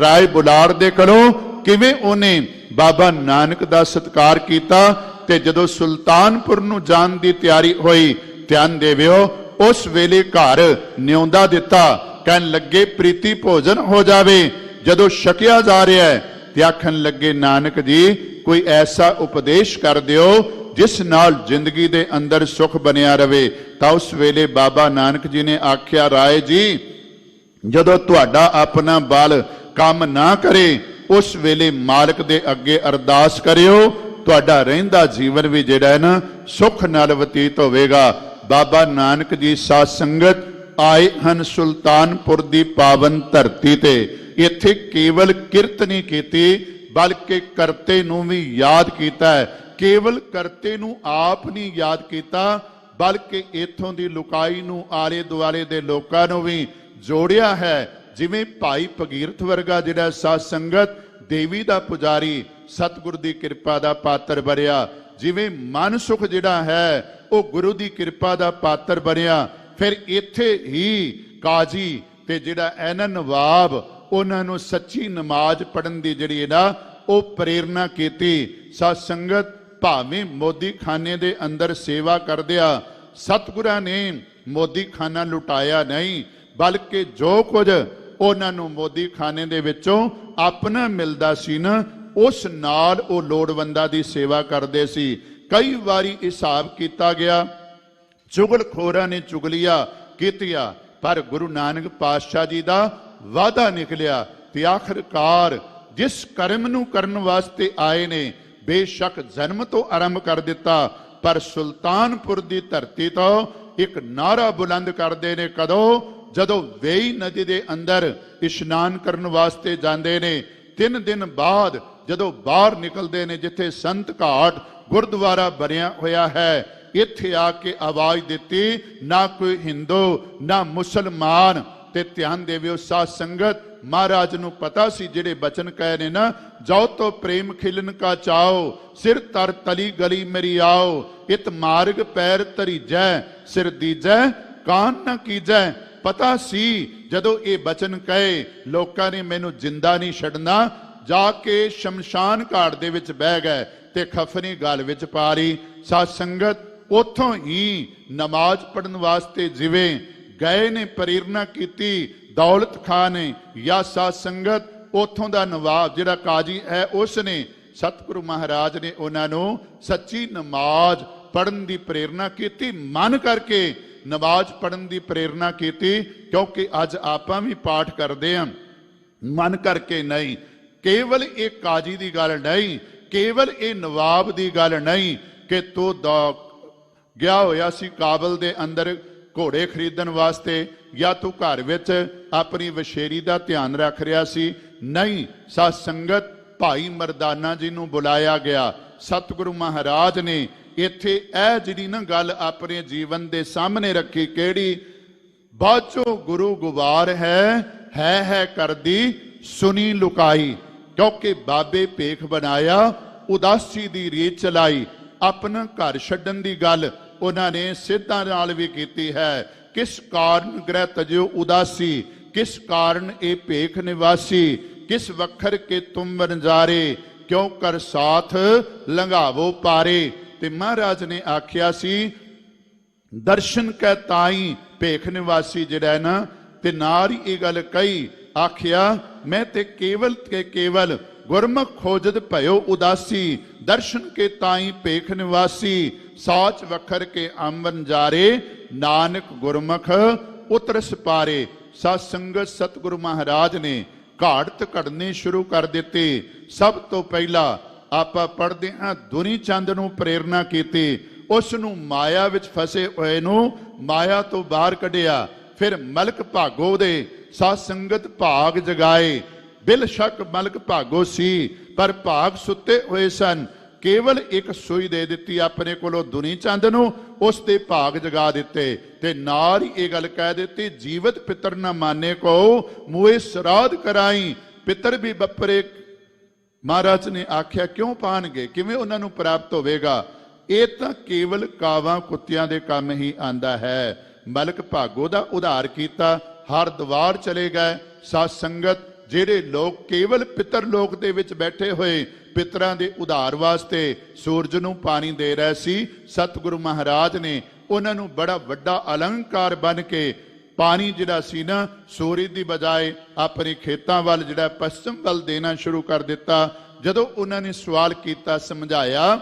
ਰਾਏ ਬੁਲਾਰ ਦੇ ਕੋਲੋਂ ਕਿਵੇਂ ਉਹਨੇ ਬਾਬਾ ਨਾਨਕ ਦਾ ਸਤਿਕਾਰ ਕੀਤਾ। ਤੇ ਜਦੋਂ ਸੁਲਤਾਨਪੁਰ ਨੂੰ ਜਾਣ ਦੀ ਤਿਆਰੀ ਹੋਈ, ਧਿਆਨ ਦੇਵਿਓ, ਉਸ ਵੇਲੇ ਘਰ ਨਿਉਂਦਾ ਦਿੱਤਾ। ਕਹਿਣ ਲੱਗੇ ਪ੍ਰੀਤੀ ਭੋਜਨ ਹੋ ਜਾਵੇ। ਜਦੋਂ ਛਕਿਆ ਜਾ ਰਿਹਾ ਹੈ ਤੇ ਆਖਣ ਲੱਗੇ ਨਾਨਕ ਜੀ ਕੋਈ ਐਸਾ ਉਪਦੇਸ਼ ਕਰ ਦਿਓ ਜਿਸ ਨਾਲ ਜ਼ਿੰਦਗੀ ਦੇ ਅੰਦਰ ਸੁਖ ਬਣਿਆ ਰਵੇ। ਤਾਂ ਉਸ ਵੇਲੇ ਬਾਬਾ ਨਾਨਕ ਜੀ ਨੇ ਆਖਿਆ ਰਾਏ ਜੀ ਜਦੋਂ ਤੁਹਾਡਾ ਆਪਣਾ ਬਲ ਕੰਮ ਨਾ ਕਰੇ ਉਸ ਵੇਲੇ ਮਾਲਕ ਦੇ ਅੱਗੇ ਅਰਦਾਸ ਕਰਿਓ, ਤੁਹਾਡਾ ਰਹਿੰਦਾ ਜੀਵਨ ਵੀ ਜਿਹੜਾ ਹੈ ਨਾ ਸੁਖ ਨਾਲ ਬਤੀਤ ਹੋਵੇਗਾ। ਬਾਬਾ ਨਾਨਕ ਜੀ ਸਾਧ ਸੰਗਤ ਆਏ ਹਨ ਸੁਲਤਾਨਪੁਰ ਦੀ ਪਾਵਨ ਧਰਤੀ ਤੇ। ਇੱਥੇ ਕੇਵਲ ਕਿਰਤ ਨਹੀਂ ਕੀਤੀ ਬਲਕਿ ਕਰਤੇ ਨੂੰ ਵੀ ਯਾਦ ਕੀਤਾ ਹੈ। ਕੇਵਲ ਕਰਤੇ ਨੂੰ ਆਪ ਨਹੀਂ ਯਾਦ ਕੀਤਾ ਬਲਕਿ ਇਥੋਂ ਦੀ ਲੁਕਾਈ ਨੂੰ ਆਲੇ ਦੁਆਲੇ ਦੇ ਲੋਕਾਂ ਨੂੰ ਵੀ ਜੋੜਿਆ ਹੈ। ਜਿਵੇਂ ਭਾਈ ਭਗੀਰਥ ਵਰਗਾ ਜਿਹੜਾ ਸਾਧ ਸੰਗਤ ਦੇਵੀ ਦਾ ਪੁਜਾਰੀ ਸਤਿਗੁਰ ਦੀ ਕਿਰਪਾ ਦਾ ਪਾਤਰ ਬਣਿਆ, ਜਿਵੇਂ ਮਨ ਸੁਖ ਜਿਹੜਾ ਹੈ ਉਹ ਗੁਰੂ ਦੀ ਕਿਰਪਾ ਦਾ ਪਾਤਰ ਬਣਿਆ। ਫਿਰ ਇੱਥੇ ਹੀ ਕਾਜੀ ਤੇ ਜਿਹੜਾ ਐਨਾ ਨਵਾਬ ਉਹਨਾਂ ਨੂੰ ਸੱਚੀ ਨਮਾਜ਼ ਪੜਨ ਦੀ ਜਿਹੜੀ ਹੈ ਨਾ ਉਹ ਪ੍ਰੇਰਨਾ ਕੀਤੀ। ਸਾਧ ਸੰਗਤ ਭਾਵੇਂ ਮੋਦੀ ਖਾਨੇ ਦੇ ਅੰਦਰ ਸੇਵਾ ਕਰਦਿਆ ਸਤਿਗੁਰਾਂ ਨੇ ਮੋਦੀ ਖਾਨਾ ਲੁਟਾਇਆ ਨਹੀਂ, ਬਲਕਿ ਜੋ ਕੁਝ ਉਹਨਾਂ ਨੂੰ ਮੋਦੀ ਖਾਨੇ ਦੇ ਵਿੱਚੋਂ ਆਪਣਾ ਮਿਲਦਾ ਸੀ ਨਾ, ਉਸ ਨਾਲ ਉਹ ਲੋੜਵੰਦਾਂ ਦੀ ਸੇਵਾ ਕਰਦੇ ਸੀ। ਕਈ ਵਾਰੀ ਹਿਸਾਬ ਕੀਤਾ ਗਿਆ, ਚੁਗਲਖੋਰਾਂ ਨੇ ਚੁਗਲੀਆਂ ਕੀਤੀਆਂ, ਪਰ ਗੁਰੂ ਨਾਨਕ ਪਾਤਸ਼ਾਹ ਜੀ ਦਾ ਵਾਅਦਾ ਨਿਕਲਿਆ ਤੇ ਆਖਰਕਾਰ ਜਿਸ ਕਰਮ ਨੂੰ ਕਰਨ ਵਾਸਤੇ ਆਏ ਨੇ, ਬੇਸ਼ੱਕ ਜਨਮ ਤੋਂ ਆਰੰਭ ਕਰ ਦਿੱਤਾ, ਪਰ ਸੁਲਤਾਨਪੁਰ ਦੀ ਧਰਤੀ ਤੋਂ ਇੱਕ ਨਾਰਾ ਬੁਲੰਦ ਕਰਦੇ ਨੇ। ਕਦੋਂ? ਜਦੋਂ ਵੇਈ ਨਦੀ ਦੇ ਅੰਦਰ ਇਸ਼ਨਾਨ ਕਰਨ ਵਾਸਤੇ ਜਾਂਦੇ ਨੇ। 3 ਦਿਨ ਬਾਅਦ ਜਦੋਂ ਬਾਹਰ ਨਿਕਲਦੇ ਨੇ, ਜਿੱਥੇ ਸੰਤ ਘਾਟ ਗੁਰਦੁਆਰਾ ਬਣਿਆ ਹੋਇਆ ਹੈ, ਇੱਥੇ ਆ ਕੇ ਆਵਾਜ਼ ਦਿੱਤੀ, ਨਾ ਕੋਈ ਹਿੰਦੂ ਨਾ ਮੁਸਲਮਾਨ। ਤੇ ਧਿਆਨ ਦੇਵਿਓ ਸਾਧ ਸੰਗਤ, ਮਹਾਰਾਜ ਨੂੰ ਪਤਾ ਸੀ ਜਿਹੜੇ ਬਚਨ ਕਹੇ ਨੇ ਨਾ, ਜਾਓ ਤੋ ਪ੍ਰੇਮ ਖਿਲਨ ਕਾ ਚਾਓ, ਸਿਰ ਤਰ ਤਲੀ ਗਲੀ ਮੇਰੀ ਆਓ, ਇਤ ਮਾਰਗ ਪੈਰ ਧਰੀਜੈ, ਸਿਰ ਦੀਜੈ ਕਾਨ ਨਾ ਕੀਜੈ। ਪਤਾ ਸੀ ਜਦੋਂ ਇਹ ਬਚਨ ਕਹੇ, ਲੋਕਾਂ ਨੇ ਮੈਨੂੰ ਜਿੰਦਾ ਨਹੀਂ ਛੱਡਣਾ, ਜਾ ਕੇ ਸ਼ਮਸ਼ਾਨ ਘਾਟ ਦੇ ਵਿੱਚ ਬਹਿ ਗਏ ਤੇ ਖਫਨੀ ਗਲ ਵਿੱਚ ਪਾ ਲਈ। ਸਾਧ ਸੰਗਤ, ਉਥੋਂ ਹੀ ਨਮਾਜ਼ ਪੜਨ ਵਾਸਤੇ ਜਿਵੇਂ ਗਏ ਨੇ, ਪ੍ਰੇਰਨਾ ਕੀਤੀ ਦੌਲਤ ਖਾਨ ਨੇ ਜਾਂ ਸਾਧ ਸੰਗਤ ਉਥੋਂ ਦਾ ਨਵਾਬ ਜਿਹੜਾ ਕਾਜੀ ਹੈ, ਉਸ ਨੇ ਸਤਿਗੁਰੂ ਮਹਾਰਾਜ ਨੇ ਉਹਨਾਂ ਨੂੰ ਸੱਚੀ ਨਮਾਜ਼ ਪੜਨ ਦੀ ਪ੍ਰੇਰਨਾ ਕੀਤੀ, ਮਨ ਕਰਕੇ ਨਮਾਜ਼ ਪੜਨ ਦੀ ਪ੍ਰੇਰਨਾ ਕੀਤੀ। ਕਿਉਂਕਿ ਅੱਜ ਆਪਾਂ ਵੀ ਪਾਠ ਕਰਦੇ ਹਾਂ, ਮਨ ਕਰਕੇ ਨਹੀਂ। ਕੇਵਲ ਇਹ ਕਾਜੀ ਦੀ ਗੱਲ ਨਹੀਂ, ਕੇਵਲ ਇਹ ਨਵਾਬ ਦੀ ਗੱਲ ਨਹੀਂ ਕਿ ਤੂੰ ਗਿਆ ਹੋਇਆ ਸੀ ਕਾਬਲ ਦੇ ਅੰਦਰ ਘੋੜੇ ਖਰੀਦਣ ਵਾਸਤੇ, ਜਾਂ ਤੂੰ ਘਰ ਵਿੱਚ ਆਪਣੀ ਵਸ਼ੇਰੀ ਦਾ ਧਿਆਨ ਰੱਖ ਰਿਹਾ ਸੀ। ਨਹੀਂ, ਸਾਧ ਸੰਗਤ, ਭਾਈ ਮਰਦਾਨਾ ਜੀ ਨੂੰ ਬੁਲਾਇਆ ਗਿਆ। ਸਤਿਗੁਰੂ ਮਹਾਰਾਜ ਨੇ ਇੱਥੇ ਇਹ ਜਿਹੜੀ ਨਾ ਗੱਲ ਆਪਣੇ ਜੀਵਨ ਦੇ ਸਾਹਮਣੇ ਰੱਖੀ। ਕਿਹੜੀ? ਬਾਝੋ ਗੁਰੂ ਗੁਬਾਰ ਹੈ ਕਰਦੀ ਸੁਣੀ ਲੁਕਾਈ। ਕਿਉਂਕਿ ਬਾਬੇ ਭੇਖ ਬਣਾਇਆ, ਉਦਾਸੀ ਦੀ ਰੀਤ ਚਲਾਈ। ਆਪਣਾ ਘਰ ਛੱਡਣ ਦੀ ਗੱਲ ਉਹਨਾਂ ਨੇ ਸਿੱਧਾਂ ਨਾਲ ਵੀ ਕੀਤੀ ਹੈ। ਕਿਸ ਕਾਰਨ ਗ੍ਰਹਿ ਤਜਿਓ ਉਦਾਸੀ, ਕਿਸ ਕਾਰਨ ਇਹ ਭੇਖ ਨਿਵਾਸੀ, ਕਿਸ ਵਖਰ ਕੇ ਤੁਮ ਵਣਜਾਰੇ, ਕਿਉਂ ਕਰ ਸਾਥ ਲੰਘਾਵੋ ਪਾਰੇ। ਤੇ ਮਹਾਰਾਜ ਨੇ ਆਖਿਆ ਸੀ, ਦਰਸ਼ਨ ਕੈ ਤਾਈ ਭੇਖ ਨਿਵਾਸੀ ਜਿਹੜਾ ਨਾ, ਤੇ ਨਾਲ ਹੀ ਇਹ ਗੱਲ ਕਹੀ, ਆਖਿਆ ਮੈਂ ਤੇ ਕੇਵਲ ਗੁਰਮੁਖ ਖੋਜਦ ਭਇਓ ਉਦਾਸੀ, ਦਰਸ਼ਨ ਕੇ ਤਾਈ ਭੇਖ ਨਿਵਾਸੀ, ਸਾਚ ਵਖਰ ਕੇ ਅੰਮਨ ਜਾਰੇ, ਨਾਨਕ ਗੁਰਮੁਖ ਉਤਰਸ ਪਾਰੇ। ਸਾਧ ਸੰਗਤ, ਸਤਿਗੁਰੂ ਮਹਾਰਾਜ ਨੇ ਘਾੜਤ ਘੜਨੇ ਸ਼ੁਰੂ ਕਰ ਦਿੱਤੇ। ਸਭ ਤੋਂ ਪਹਿਲਾਂ ਆਪਾਂ ਪੜ੍ਹਦੇ ਹਾਂ, ਦੁਨੀ ਚੰਦ ਨੂੰ ਪ੍ਰੇਰਨਾ ਕੀਤੀ, ਉਸ ਨੂੰ ਮਾਇਆ ਵਿੱਚ ਫਸੇ ਹੋਏ ਨੂੰ ਮਾਇਆ ਤੋਂ ਬਾਹਰ ਕੱਢਿਆ। ਫਿਰ ਮਲਕ ਭਾਗੋ ਦੇ ਸਾਧ ਸੰਗਤ ਭਾਗ ਜਗਾਏ। ਬਿਲਸ਼ੱਕ ਮਲਕ ਭਾਗੋ ਸੀ, ਪਰ ਭਾਗ ਸੁੱਤੇ ਹੋਏ ਸਨ। ਕੇਵਲ ਇੱਕ ਸੂਈ ਦੇ ਦਿੱਤੀ ਆਪਣੇ ਕੋਲੋਂ ਦੁਨੀ ਚੰਦ ਨੂੰ, ਉਸ ਦੇ ਭਾਗ ਜਗਾ ਦਿੱਤੇ। ਤੇ ਨਾਲ ਹੀ ਇਹ ਗੱਲ ਕਹਿ ਦਿੱਤੀ, ਜੀਵਤ ਪਿਤਰ ਨਾ ਮਾਨੇ ਕੋ, ਮੂਏ ਸਰਾਧ ਕਰਾਈ। ਪਿਤਰ ਵੀ ਬੱਪਰੇ। ਮਹਾਰਾਜ ਨੇ ਆਖਿਆ ਕਿਉਂ ਪਾਣਗੇ, ਕਿਵੇਂ ਉਹਨਾਂ ਨੂੰ ਪ੍ਰਾਪਤ ਹੋਵੇਗਾ? ਇਹ ਤਾਂ ਕੇਵਲ ਕਾਵਾਂ ਕੁੱਤਿਆਂ ਦੇ ਕੰਮ ਹੀ ਆਂਦਾ ਹੈ। ਮਲਕ ਭਾਗੋ ਦਾ ਉਧਾਰ ਕੀਤਾ, ਹਰਦੁਆਰ ਚਲੇ ਗਏ। ਸਾਧ ਸੰਗਤ, ਜਿਹੜੇ ਲੋਕ ਕੇਵਲ ਪਿਤਰ ਲੋਕ ਦੇ ਵਿੱਚ ਬੈਠੇ ਹੋਏ ਪਿਤਰਾਂ ਦੇ ਉਧਾਰ ਵਾਸਤੇ ਸੂਰਜ ਨੂੰ ਪਾਣੀ ਦੇ ਰਹੇ ਸੀ, ਸਤਿਗੁਰੂ ਮਹਾਰਾਜ ਨੇ ਉਹਨਾਂ ਨੂੰ ਬੜਾ ਵੱਡਾ ਅਲੰਕਾਰ ਬਣ ਕੇ ਪਾਣੀ ਜਿਹੜਾ ਸੀ ਨਾ, ਸੂਰਜ ਦੀ ਬਜਾਏ ਆਪਣੇ ਖੇਤਾਂ ਵੱਲ ਜਿਹੜਾ ਪੱਛਮ ਵੱਲ ਦੇਣਾ ਸ਼ੁਰੂ ਕਰ ਦਿੱਤਾ। ਜਦੋਂ ਉਹਨਾਂ ਨੇ ਸਵਾਲ ਕੀਤਾ, ਸਮਝਾਇਆ,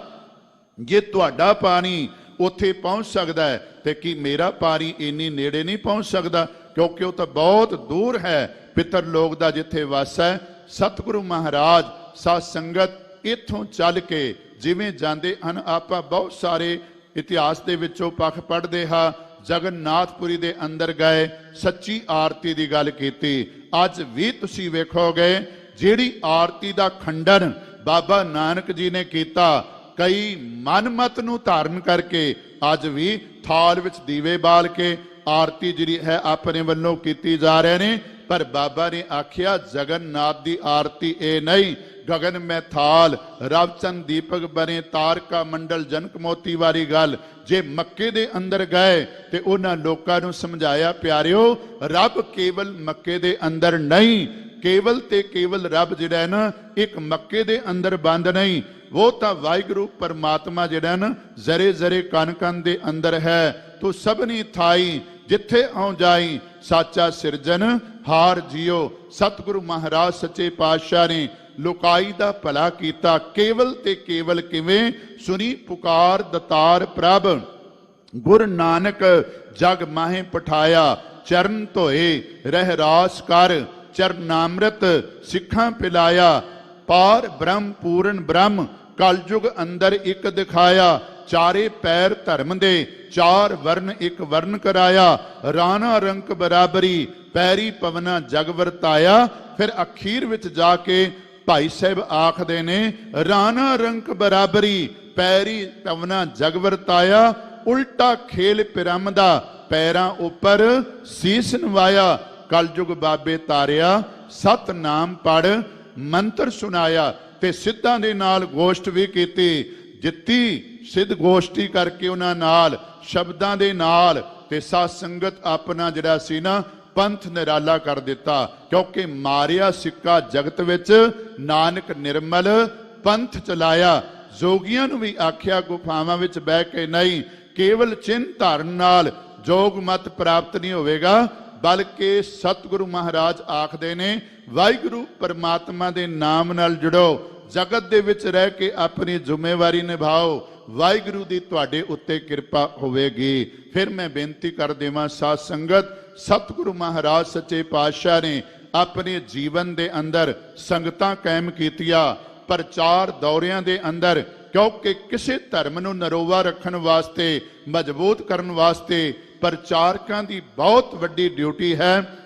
ਜੇ ਤੁਹਾਡਾ ਪਾਣੀ ਉੱਥੇ ਪਹੁੰਚ ਸਕਦਾ ਹੈ ਤੇ ਕੀ ਮੇਰਾ ਪਾਣੀ ਇੰਨੀ ਨੇੜੇ ਨਹੀਂ ਪਹੁੰਚ ਸਕਦਾ? ਕਿਉਂਕਿ ਉਹ ਤਾਂ ਬਹੁਤ ਦੂਰ ਹੈ ਪਿਤਰ ਲੋਕ ਦਾ ਜਿੱਥੇ ਵਸ ਹੈ। ਸਤਿਗੁਰੂ ਮਹਾਰਾਜ, ਸਾਧ ਸੰਗਤ, ਇੱਥੋਂ ਚੱਲ ਕੇ ਜਿਵੇਂ ਜਾਂਦੇ ਹਨ, ਆਪਾਂ ਬਹੁਤ ਸਾਰੇ ਇਤਿਹਾਸ ਦੇ ਵਿੱਚੋਂ ਪੱਖ ਪੜ੍ਹਦੇ ਹਾਂ। ਜਗਨਨਾਥਪੁਰੀ ਦੇ ਅੰਦਰ ਗਏ, ਸੱਚੀ ਆਰਤੀ ਦੀ ਗੱਲ ਕੀਤੀ। ਅੱਜ ਵੀ ਤੁਸੀਂ ਵੇਖੋਗੇ ਜਿਹੜੀ ਆਰਤੀ ਦਾ ਖੰਡਨ ਬਾਬਾ ਨਾਨਕ ਜੀ ਨੇ ਕੀਤਾ, ਕਈ ਮਨਮਤ ਨੂੰ ਧਾਰਨ ਕਰਕੇ ਅੱਜ ਵੀ ਥਾਲ ਵਿੱਚ ਦੀਵੇ ਬਾਲ ਕੇ ਆਰਤੀ ਜਿਹੜੀ ਹੈ ਆਪਣੇ ਵੱਲੋਂ ਕੀਤੀ ਜਾ ਰਹੇ ਨੇ। ਪਰ ਬਾਬਾ ਨੇ ਆਖਿਆ, ਜਗਨਨਾਥ ਦੀ ਆਰਤੀ ਇਹ ਨਹੀਂ, ਗगन में थाल रवचंद दीपक बने तारका मंडल जनक मोती वाली गल। जे मक्के दे अंदर गए तो उन्होंने लोगों को समझाया, प्यारियो रब केवल मक्के दे अंदर नहीं ਕੇਵਲ ਤੇ ਕੇਵਲ ਰੱਬ ਜਿਹੜਾ ਹੈ ਨਾ ਇੱਕ ਮੱਕੇ ਦੇ ਅੰਦਰ ਬੰਦ ਨਹੀਂ, ਉਹ ਤਾਂ ਵਾਹਿਗੁਰੂ ਪਰਮਾਤਮਾ ਜਿਹੜਾ ਨਾ ਜ਼ਰੇ ਜ਼ਰੇ ਕਣ ਕਣ ਦੇ ਅੰਦਰ ਹੈ। ਤੂੰ ਸਭਨੀ ਥਾਈ ਜਿੱਥੇ ਆਉ ਜਾਈ, ਸਾਚਾ ਸਿਰਜਨ ਹਾਰ ਜਿਉ। ਸਤਿਗੁਰੂ ਮਹਾਰਾਜ ਸੱਚੇ ਪਾਤਸ਼ਾਹ ਨੇ ਲੋਕਾਈ ਦਾ ਭਲਾ ਕੀਤਾ। ਕੇਵਲ ਤੇ ਕੇਵਲ ਕਿਵੇਂ? ਸੁਣੀ ਪੁਕਾਰ ਦਤਾਰ ਪ੍ਰਭ, ਗੁਰ ਨਾਨਕ ਜਗ ਮਾਹੇ ਪਠਾਇਆ। ਚਰਨ ਧੋਏ ਰਹਿ ਰਾਸ ਕਰ, ਚਰਨਾਮ੍ਰਿਤ ਸਿੱਖਾਂ ਪਿਲਾਇਆ। ਪਾਰ ਬ੍ਰਹਮ ਪੂਰਨ ਬ੍ਰਹਮ, ਕਲਯੁਗ ਅੰਦਰ ਇੱਕ ਦਿਖਾਇਆ। ਚਾਰੇ ਪੈਰ ਧਰਮ ਦੇ, ਚਾਰ ਵਰਨ ਇੱਕ ਵਰਨ ਕਰਾਇਆ। ਰਾਣਾ ਰੰਕ ਬਰਾਬਰੀ, ਪੈਰੀ ਪਵਨਾ ਜਗ ਵਰਤਾਇਆ। ਫਿਰ ਅਖੀਰ ਵਿੱਚ ਜਾ ਕੇ ਭਾਈ ਸਾਹਿਬ ਆਖਦੇ ਨੇ, ਰਾਣਾ ਰੰਕ ਬਰਾਬਰੀ, ਪੈਰੀ ਪਵਨਾ ਜਗ ਵਰਤਾਇਆ। ਉਲਟਾ ਖੇਲ ਪਿਰਮ ਦਾ, ਪੈਰਾਂ ਉੱਪਰ ਸੀਸ ਨਵਾਇਆ। ਕਲਯੁਗ ਬਾਬੇ ਤਾਰਿਆ, ਸਤਨਾਮ ਪੜ ਮੰਤਰ ਸੁਨਾਇਆ। ਤੇ ਸਿੱਧਾਂ ਦੇ ਨਾਲ ਗੋਸ਼ਟ ਵੀ ਕੀਤੀ, ਜਿੱਤੀ ਸਿੱਧ ਗੋਸ਼ਟੀ ਕਰਕੇ ਉਹਨਾਂ ਨਾਲ ਸ਼ਬਦਾਂ ਦੇ ਨਾਲ ਤੇ ਸਾਧ ਸੰਗਤ ਆਪਣਾ ਜਿਹੜਾ ਸੀ ਨਾ ਪੰਥ ਨਿਰਾਲਾ ਕਰ ਦਿੱਤਾ। ਕਿਉਂਕਿ ਮਾਰਿਆ ਸਿੱਕਾ ਜਗਤ ਵਿੱਚ, ਨਾਨਕ ਨਿਰਮਲ ਪੰਥ ਚਲਾਇਆ। ਜੋਗੀਆਂ ਨੂੰ ਵੀ ਆਖਿਆ ਗੁਫਾਵਾਂ ਵਿੱਚ ਬਹਿ ਕੇ ਨਹੀਂ, ਕੇਵਲ ਚਿੰਨ ਧਾਰਨ ਨਾਲ ਜੋਗ ਮਤ ਪ੍ਰਾਪਤ ਨਹੀਂ ਹੋਵੇਗਾ, ਬਲਕਿ ਸਤਿਗੁਰੂ ਮਹਾਰਾਜ ਆਖਦੇ ਨੇ ਵਾਹਿਗੁਰੂ ਪਰਮਾਤਮਾ ਦੇ ਨਾਮ ਨਾਲ ਜੁੜੋ, ਜਗਤ ਦੇ ਵਿੱਚ ਰਹਿ ਕੇ ਆਪਣੀ ਜ਼ਿੰਮੇਵਾਰੀ ਨਿਭਾਓ, ਵਾਹਿਗੁਰੂ ਦੀ ਤੁਹਾਡੇ ਉੱਤੇ ਕਿਰਪਾ ਹੋਵੇਗੀ। ਫਿਰ ਮੈਂ ਬੇਨਤੀ ਕਰ ਦੇਵਾਂ ਸਾਧ ਸੰਗਤ, ਸਤਿਗੁਰੂ ਮਹਾਰਾਜ ਸੱਚੇ ਪਾਤਸ਼ਾਹ ਨੇ ਆਪਣੇ ਜੀਵਨ ਦੇ ਅੰਦਰ ਸੰਗਤਾਂ ਕਾਇਮ ਕੀਤੀਆਂ, ਪ੍ਰਚਾਰ ਦੌਰਿਆਂ ਦੇ ਅੰਦਰ। ਕਿਉਂਕਿ ਕਿਸੇ ਧਰਮ ਨੂੰ ਨਰੋਵਾ ਰੱਖਣ ਵਾਸਤੇ, ਮਜ਼ਬੂਤ ਕਰਨ ਵਾਸਤੇ ਪ੍ਰਚਾਰਕਾਂ ਦੀ ਬਹੁਤ ਵੱਡੀ ਡਿਊਟੀ ਹੈ।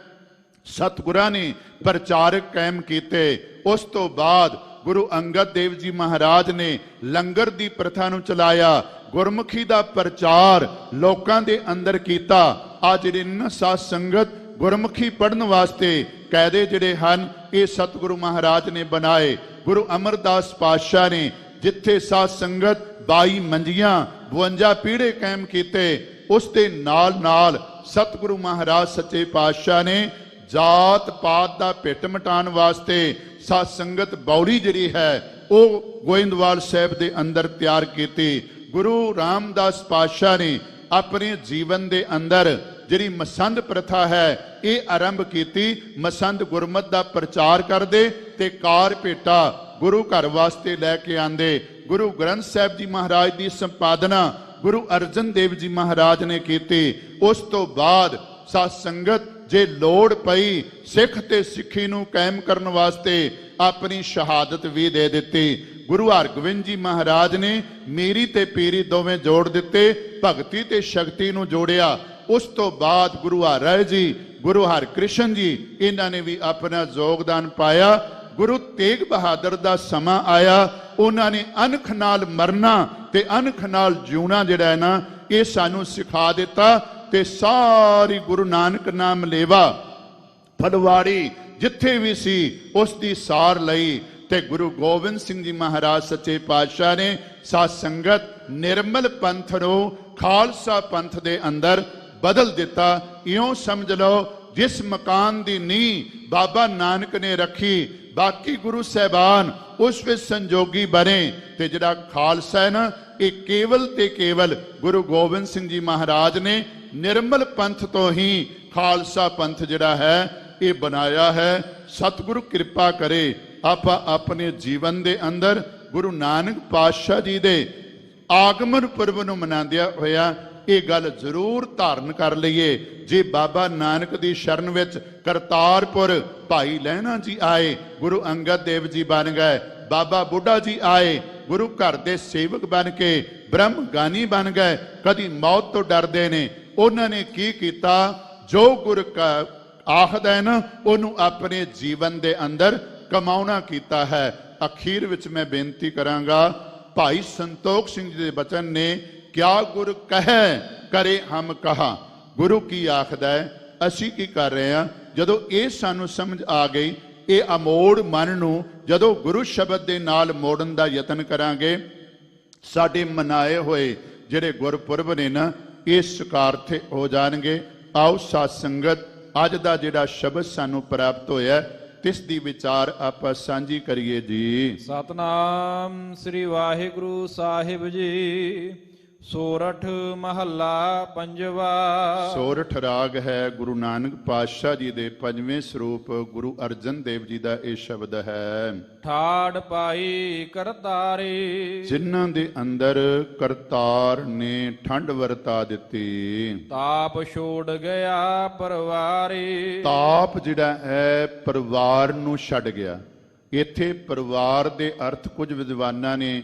ਸਤਿਗੁਰਾਂ ਨੇ ਪ੍ਰਚਾਰਕ ਕਾਇਮ ਕੀਤੇ। ਉਸ ਤੋਂ ਬਾਅਦ ਗੁਰੂ ਅੰਗਦ ਦੇਵ ਜੀ ਮਹਾਰਾਜ ਨੇ ਲੰਗਰ ਦੀ ਪ੍ਰਥਾ ਨੂੰ ਚਲਾਇਆ, ਗੁਰਮੁਖੀ ਦਾ ਪ੍ਰਚਾਰ ਲੋਕਾਂ ਦੇ ਅੰਦਰ ਕੀਤਾ। ਆ ਜਿਹੜੇ ਨਾ ਸਾਧ ਸੰਗਤ ਗੁਰਮੁਖੀ ਪੜ੍ਹਨ ਵਾਸਤੇ ਕਾਇਦੇ ਜਿਹੜੇ ਹਨ, ਇਹ ਸਤਿਗੁਰੂ ਮਹਾਰਾਜ ਨੇ ਬਣਾਏ। ਗੁਰੂ ਅਮਰਦਾਸ ਪਾਤਸ਼ਾਹ ਨੇ ਜਿੱਥੇ ਸਾਧ ਸੰਗਤ 22 ਮੰਜੀਆਂ 52 ਪੀੜੇ ਕਾਇਮ ਕੀਤੇ, ਉਸ ਦੇ ਨਾਲ ਨਾਲ ਸਤਿਗੁਰੂ ਮਹਾਰਾਜ ਸੱਚੇ ਪਾਤਸ਼ਾਹ ਨੇ ਜਾਤ ਪਾਤ ਦਾ ਭਿੱਟ ਮਿਟਾਉਣ ਵਾਸਤੇ ਸਾਧ ਸੰਗਤ ਬੌੜੀ ਜਿਹੜੀ ਹੈ ਉਹ ਗੋਇੰਦਵਾਲ ਸਾਹਿਬ ਦੇ ਅੰਦਰ ਤਿਆਰ ਕੀਤੀ। ਗੁਰੂ ਰਾਮਦਾਸ ਪਾਤਸ਼ਾਹ ਨੇ ਆਪਣੇ ਜੀਵਨ ਦੇ ਅੰਦਰ ਜਿਹੜੀ ਮਸੰਦ ਪ੍ਰਥਾ ਹੈ ਇਹ ਆਰੰਭ ਕੀਤੀ। ਮਸੰਦ ਗੁਰਮਤ ਦਾ ਪ੍ਰਚਾਰ ਕਰਦੇ ਤੇ ਕਾਰ ਭੇਟਾ ਗੁਰੂ ਘਰ ਵਾਸਤੇ ਲੈ ਕੇ ਆਂਦੇ। ਗੁਰੂ ਗ੍ਰੰਥ ਸਾਹਿਬ ਜੀ ਮਹਾਰਾਜ ਦੀ ਸੰਪਾਦਨਾ ਗੁਰੂ ਅਰਜਨ ਦੇਵ ਜੀ ਮਹਾਰਾਜ ਨੇ ਕੀਤੀ। ਉਸ ਤੋਂ ਬਾਅਦ ਸਾਧ ਸੰਗਤ ਜੇ ਲੋੜ ਪਈ ਸਿੱਖ ਤੇ ਸਿੱਖੀ ਨੂੰ ਕਾਇਮ ਕਰਨ ਵਾਸਤੇ ਆਪਣੀ ਸ਼ਹਾਦਤ ਵੀ ਦੇ ਦਿੱਤੀ। ਗੁਰੂ ਹਰਗੋਬਿੰਦ ਜੀ ਮਹਾਰਾਜ ਨੇ ਮੀਰੀ ਤੇ ਪੀਰੀ ਦੋਵੇਂ ਜੋੜ ਦਿੱਤੇ, ਭਗਤੀ ਤੇ ਸ਼ਕਤੀ ਨੂੰ ਜੋੜਿਆ। ਉਸ ਤੋਂ ਬਾਅਦ ਗੁਰੂ ਹਰਿ ਜੀ, ਗੁਰੂ ਹਰਕ੍ਰਿਸ਼ਨ ਜੀ, ਇਹਨਾਂ ਨੇ ਵੀ ਆਪਣਾ ਯੋਗਦਾਨ ਪਾਇਆ। ਗੁਰੂ ਤੇਗ ਬਹਾਦਰ ਦਾ ਸਮਾਂ ਆਇਆ, ਉਹਨਾਂ ਨੇ ਅਣਖ ਨਾਲ ਮਰਨਾ ਤੇ ਅਣਖ ਨਾਲ ਜਿਉਣਾ ਜਿਹੜਾ ਹੈ ਨਾ ਇਹ ਸਾਨੂੰ ਸਿਖਾ ਦਿੱਤਾ। ਤੇ ਸਾਰੀ ਗੁਰੂ ਨਾਨਕ ਨਾਮ ਲੇਵਾ ਫਲਵਾੜੀ ਜਿੱਥੇ ਵੀ ਸੀ ਉਸ ਦੀ ਸਾਰ ਲਈ। ਤੇ ਗੁਰੂ ਗੋਬਿੰਦ ਸਿੰਘ ਜੀ ਮਹਾਰਾਜ ਸੱਚੇ ਪਾਤਸ਼ਾਹ ਨੇ ਸਾਧ ਸੰਗਤ ਨਿਰਮਲ ਪੰਥ ਨੂੰ ਖਾਲਸਾ ਪੰਥ ਦੇ ਅੰਦਰ ਬਦਲ ਦਿੱਤਾ। ਇਉਂ ਸਮਝ ਲਓ ਜਿਸ ਮਕਾਨ ਦੀ ਨੀਂਹ ਬਾਬਾ ਨਾਨਕ ਨੇ ਰੱਖੀ, ਬਾਕੀ ਗੁਰੂ ਸਾਹਿਬਾਨ ਉਸ ਵਿੱਚ ਸੰਜੋਗੀ ਬਣੇ। ਤੇ ਜਿਹੜਾ ਖਾਲਸਾ ਹੈ ਨਾ ਇਹ ਕੇਵਲ ਤੇ ਕੇਵਲ ਗੁਰੂ ਗੋਬਿੰਦ ਸਿੰਘ ਜੀ ਮਹਾਰਾਜ ਨੇ ਨਿਰਮਲ ਪੰਥ ਤੋਂ ਹੀ ਖਾਲਸਾ ਪੰਥ ਜਿਹੜਾ ਹੈ ਇਹ ਬਣਾਇਆ ਹੈ। ਸਤਿਗੁਰੂ ਕਿਰਪਾ ਕਰੇ ਆਪਾਂ ਆਪਣੇ ਜੀਵਨ ਦੇ ਅੰਦਰ ਗੁਰੂ ਨਾਨਕ ਪਾਤਸ਼ਾਹ ਜੀ ਦੇ ਆਗਮਨ ਪੁਰਬ ਨੂੰ ਮਨਾਉਂਦਿਆਂ ਹੋਇਆ ਇਹ ਗੱਲ ਜ਼ਰੂਰ ਧਾਰਨ ਕਰ ਲਈਏ। ਜੇ ਬਾਬਾ ਨਾਨਕ ਦੀ ਸ਼ਰਨ ਵਿੱਚ ਕਰਤਾਰਪੁਰ ਭਾਈ ਲਹਿਣਾ ਜੀ ਆਏ, ਗੁਰੂ ਅੰਗਦ ਦੇਵ ਜੀ ਬਣ ਗਏ, ਬਾਬਾ ਬੁੱਢਾ ਜੀ ਆਏ, ਗੁਰੂ ਘਰ ਦੇ ਸੇਵਕ ਬਣ ਕੇ ਬ੍ਰਹਮ ਗਾਨੀ ਬਣ ਗਏ, ਕਦੀ ਮੌਤ ਤੋਂ ਡਰਦੇ ਨੇ। ਉਹਨਾਂ ਨੇ ਕੀ ਕੀਤਾ? ਜੋ ਗੁਰ ਆਖਦਾ ਹੈ ਨਾ ਉਹਨੂੰ ਆਪਣੇ ਜੀਵਨ ਦੇ ਅੰਦਰ ਕਮਾਉਣਾ ਕੀਤਾ ਹੈ। ਅਖੀਰ ਵਿੱਚ ਮੈਂ ਬੇਨਤੀ ਕਰਾਂਗਾ, ਭਾਈ ਸੰਤੋਖ ਸਿੰਘ ਜੀ ਦੇ ਬਚਨ ਨੇ ਕਿਆ ਗੁਰ ਕਹੈ ਕਰੇ ਹਮ ਕਹਾ। ਗੁਰੂ ਕੀ ਆਖਦਾ ਹੈ, ਅਸੀਂ ਕੀ ਕਰ ਰਹੇ ਹਾਂ? ਜਦੋਂ ਇਹ ਸਾਨੂੰ ਸਮਝ ਆ ਗਈ, ਇਹ ਅਮੋੜ ਮਨ ਨੂੰ ਜਦੋਂ ਗੁਰੂ ਸ਼ਬਦ ਦੇ ਨਾਲ ਮੋੜਨ ਦਾ ਯਤਨ ਕਰਾਂਗੇ, ਸਾਡੇ ਮਨਾਏ ਹੋਏ ਜਿਹੜੇ ਗੁਰਪੁਰਬ ਨੇ ਨਾ ਇਹ ਸਕਾਰਥ ਹੋ ਜਾਣਗੇ। ਆਓ ਸਾਧ ਸੰਗਤ ਅੱਜ ਦਾ ਜਿਹੜਾ ਸ਼ਬਦ ਸਾਨੂੰ ਪ੍ਰਾਪਤ ਹੋਇਆ ਤਿਸ ਦੀ ਵਿਚਾਰ ਆਪਾਂ ਸਾਂਝੀ ਕਰੀਏ ਜੀ। ਸਤਨਾਮ ਸ੍ਰੀ ਵਾਹਿਗੁਰੂ ਸਾਹਿਬ ਜੀ। ਸੋਰਠ ਮਹੱਲਾ ਪੰਜਵਾ। ਸੋਰਠ ਰਾਗ ਹੈ ਗੁਰੂ ਨਾਨਕ ਪਾਤਸ਼ਾਹ ਜੀ ਦੇ ਪੰਜਵੇਂ ਸਰੂਪ ਗੁਰੂ ਅਰਜਨ ਦੇਵ ਜੀ ਦਾ ਇਹ ਸ਼ਬਦ ਹੈ। ਠਾੜ ਪਾਈ ਕਰਤਾਰੇ, ਜਿਨ੍ਹਾਂ ਦੇ ਅੰਦਰ ਕਰਤਾਰ ਨੇ ਠੰਡ ਵਰਤਾ ਦਿੱਤੀ। ਤਾਪ ਛੋੜ ਗਿਆ ਪਰਵਾਰੇ, ਤਾਪ ਜਿਹੜਾ ਹੈ ਪਰਿਵਾਰ ਨੂੰ ਛੱਡ ਗਿਆ। ਇੱਥੇ ਪਰਿਵਾਰ ਦੇ ਅਰਥ ਕੁਝ ਵਿਦਵਾਨਾਂ ਨੇ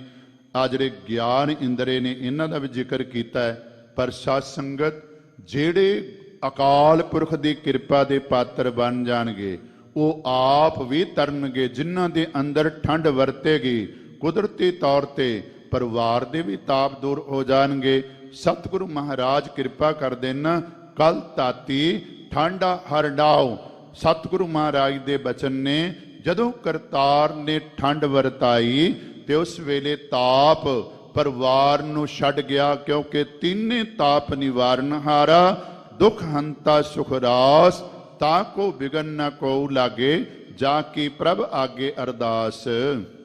ਆ ਜਿਹੜੇ ਗਿਆਨ ਇੰਦਰੇ ਨੇ ਇਹਨਾਂ ਦਾ ਵੀ ਜ਼ਿਕਰ ਕੀਤਾ ਹੈ। ਪਰ ਸਾਧ ਸੰਗਤ ਜਿਹੜੇ ਅਕਾਲ ਪੁਰਖ ਦੀ ਕਿਰਪਾ ਦੇ ਪਾਤਰ ਬਣ ਜਾਣਗੇ ਉਹ ਆਪ ਵੀ ਤਰਨਗੇ। ਜਿਨ੍ਹਾਂ ਦੇ ਅੰਦਰ ਠੰਡ ਵਰਤੇਗੀ ਕੁਦਰਤੀ ਤੌਰ ਤੇ ਪਰਿਵਾਰ ਦੇ ਵੀ ਤਾਪ ਦੂਰ ਹੋ ਜਾਣਗੇ। ਸਤਿਗੁਰੂ ਮਹਾਰਾਜ ਕਿਰਪਾ ਕਰਦੇ ਨਾ, ਕਲ ਤਾਤੀ ਠੰਡਾ ਹਰ ਡਾਓ। ਸਤਿਗੁਰੂ ਮਹਾਰਾਜ ਦੇ ਬਚਨ ਨੇ ਜਦੋਂ ਕਰਤਾਰ ਨੇ ਠੰਡ ਵਰਤਾਈ ਤੇ ਉਸ ਵੇਲੇ ਤਾਪ ਪਰਿਵਾਰ ਨੂੰ ਛੱਡ ਗਿਆ। ਕਿਉਂਕਿ ਤਿੰਨੇ ਤਾਪ ਨਿਵਾਰਨ ਹਾਰਾ, ਦੁਖ ਹੰਤਾ ਸੁਖ ਰਾਸ, ਤਾਂ ਕੋ ਬਿਗਨ ਨ ਕੋ ਲਾਗੇ, ਜਾ ਕੀ ਪ੍ਰਭ ਆਗੇ ਅਰਦਾਸ।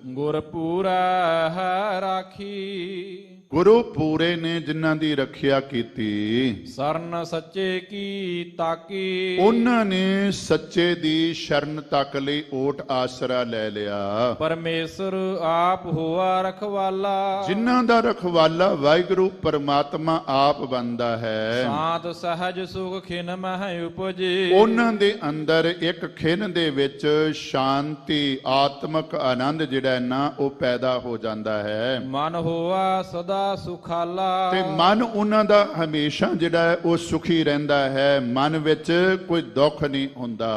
ਗੁਰ ਪੂਰਾ ਹੈ ਰਾਖੀ, ਗੁਰੂ ਪੂਰੇ ਨੇ ਜਿਨ੍ਹਾਂ ਦੀ ਰੱਖਿਆ ਕੀਤੀ। ਸਰਨ ਸੱਚੇ ਕੀ ਤਾਕੀ, ਉਹਨਾਂ ਨੇ ਸੱਚੇ ਦੀ ਸ਼ਰਨ ਤੱਕ ਲਈ ਓਟ ਆਸਰਾ ਲੈ ਲਿਆ। ਪਰਮੇਸ਼ਰ ਆਪ ਹੋਆ ਰਖਵਾਲਾ, ਜਿਨ੍ਹਾਂ ਦਾ ਰਖਵਾਲਾ ਵਾਹਿਗੁਰੂ ਪਰਮਾਤਮਾ ਆਪ ਬੰਦਾ ਹੈ। ਸਾਤ ਸਹਜ ਸੁਖ ਖਿਨ ਮਹਿ ਉਪਜੇ, ਉਹਨਾਂ ਦੇ ਅੰਦਰ ਇੱਕ ਖਿਨ ਦੇ ਵਿੱਚ ਸ਼ਾਂਤੀ ਆਤਮਿਕ ਆਨੰਦ ਜਿਹੜਾ ਨਾ ਉਹ ਪੈਦਾ ਹੋ ਜਾਂਦਾ ਹੈ। ਮਨ ਹੋਆ ਸਦਾ ਸੁਖਾਲਾ, ਤੇ ਮਨ ਉਹਨਾਂ ਦਾ ਹਮੇਸ਼ਾ ਜਿਹੜਾ ਹੈ ਉਹ ਸੁਖੀ ਰਹਿੰਦਾ ਹੈ। ਮਨ ਵਿੱਚ ਕੋਈ ਦੁੱਖ ਨਹੀਂ ਹੁੰਦਾ।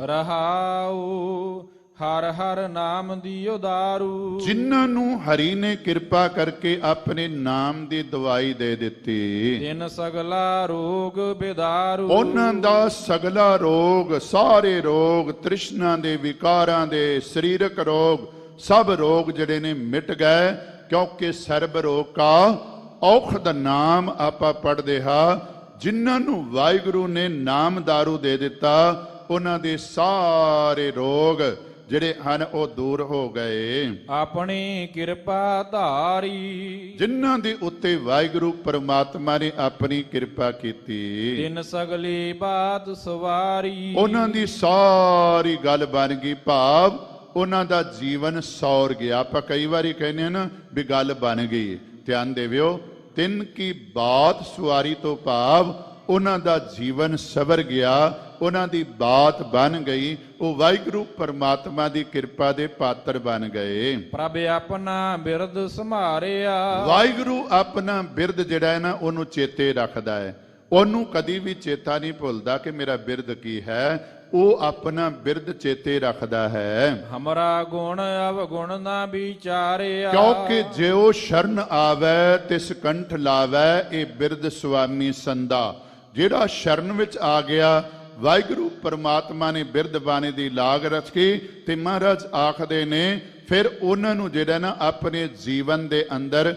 ਰਹਾਉ ਹਰ ਹਰ ਨਾਮ ਦਿਓ ਦਾਰੂ, ਜਿਨ੍ਹਾਂ ਨੂੰ ਹਰੀ ਨੇ ਕਿਰਪਾ ਕਰਕੇ ਆਪਣੇ ਨਾਮ ਦੀ ਦਵਾਈ ਦੇ ਦਿੱਤੀ। ਤਿਨ ਸਗਲਾ ਰੋਗ ਬਿਦਾਰੂ, ਉਹਨਾਂ ਦਾ ਸਗਲਾ ਰੋਗ, ਸਾਰੇ ਰੋਗ, ਤ੍ਰਿਸ਼ਨਾ ਦੇ, ਵਿਕਾਰਾਂ ਦੇ, ਸਰੀਰਕ ਰੋਗ, ਸਭ ਰੋਗ ਜਿਹੜੇ ਨੇ ਮਿਟ ਗਏ। ਕਿਉਂਕਿ ਸਰਬ ਰੋਗ ਕਾ ਔਖਦ ਨਾਮ ਆਪਾਂ ਪੜ੍ਹਦੇ ਹਾਂ। ਜਿਨ੍ਹਾਂ ਨੂੰ ਵਾਹਿਗੁਰੂ ਨੇ ਨਾਮ ਦਾਰੂ ਦੇ ਦਿੱਤਾ ਉਹਨਾਂ ਦੇ ਸਾਰੇ ਰੋਗ ਜਿਹੜੇ ਹਨ ਉਹ ਦੂਰ ਹੋ ਗਏ। ਆਪਣੀ ਕਿਰਪਾ ਧਾਰੀ, ਜਿਨ੍ਹਾਂ ਦੇ ਉੱਤੇ ਵਾਹਿਗੁਰੂ ਪਰਮਾਤਮਾ ਨੇ ਆਪਣੀ ਕਿਰਪਾ ਕੀਤੀ ਤਿਨ ਸਗਲੀ ਬਾਤ ਸਵਾਰੀ, ਉਹਨਾਂ ਦੀ ਸਾਰੀ ਗੱਲ ਬਣ ਗਈ। ਭਾਵ ਉਹਨਾਂ ਦਾ ਜੀਵਨ ਸੌਰ ਗਿਆ। ਆਪਾਂ ਕਈ ਵਾਰੀ ਕਹਿੰਦੇ ਹਾਂ ਨਾ ਵੀ ਗੱਲ ਬਣ ਗਈ। ਧਿਆਨ ਦੇਵਿਓ, ਤਿੰਨ ਕੀ ਬਾਤ ਸਵਾਰੀ ਤੋਂ ਭਾਵ ਉਹਨਾਂ ਦਾ ਜੀਵਨ ਸਵਰ ਗਿਆ, ਉਹਨਾਂ ਦੀ ਬਾਤ ਬਣ ਗਈ। ਉਹ ਵਾਹਿਗੁਰੂ ਪਰਮਾਤਮਾ ਦੀ ਕਿਰਪਾ ਦੇ ਪਾਤਰ ਬਣ ਗਏ। ਪ੍ਰਭ ਆਪਣਾ ਬਿਰਦ ਸੰਭਾਰਿਆ, ਵਾਹਿਗੁਰੂ ਆਪਣਾ ਬਿਰਦ ਜਿਹੜਾ ਹੈ ਨਾ ਉਹਨੂੰ ਚੇਤੇ ਰੱਖਦਾ ਹੈ। ਉਹਨੂੰ ਕਦੀ ਵੀ ਚੇਤਾ ਨਹੀਂ ਭੁੱਲਦਾ ਕਿ ਮੇਰਾ ਬਿਰਦ ਕੀ ਹੈ। ਉਹ ਆਪਣਾ ਬਿਰਦ ਚੇਤੇ ਰੱਖਦਾ ਹੈ। ਹਮਰਾ ਗੁਣ ਅਵਗੁਣ ਨਾ ਵਿਚਾਰਿਆ, ਕਿਉਂਕਿ ਜਿਉ ਸ਼ਰਨ ਆਵੈ ਤਿਸ ਕੰਠ ਲਾਵੈ, ਇਹ ਬਿਰਦ ਸੁਆਮੀ ਸੰਦਾ। ਜਿਹੜਾ ਸ਼ਰਨ ਵਿੱਚ ਆ ਗਿਆ ਵਾਹਿਗੁਰੂ ਪਰਮਾਤਮਾ ਨੇ ਬਿਰਦ ਬਾਣੇ ਦੀ ਲਾਗ ਰੱਖੀ ਤੇ ਮਹਾਰਾਜ ਆਖਦੇ ਨੇ ਫਿਰ ਉਹਨਾਂ ਨੂੰ ਜਿਹੜਾ ਨਾ ਆਪਣੇ ਜੀਵਨ ਦੇ ਅੰਦਰ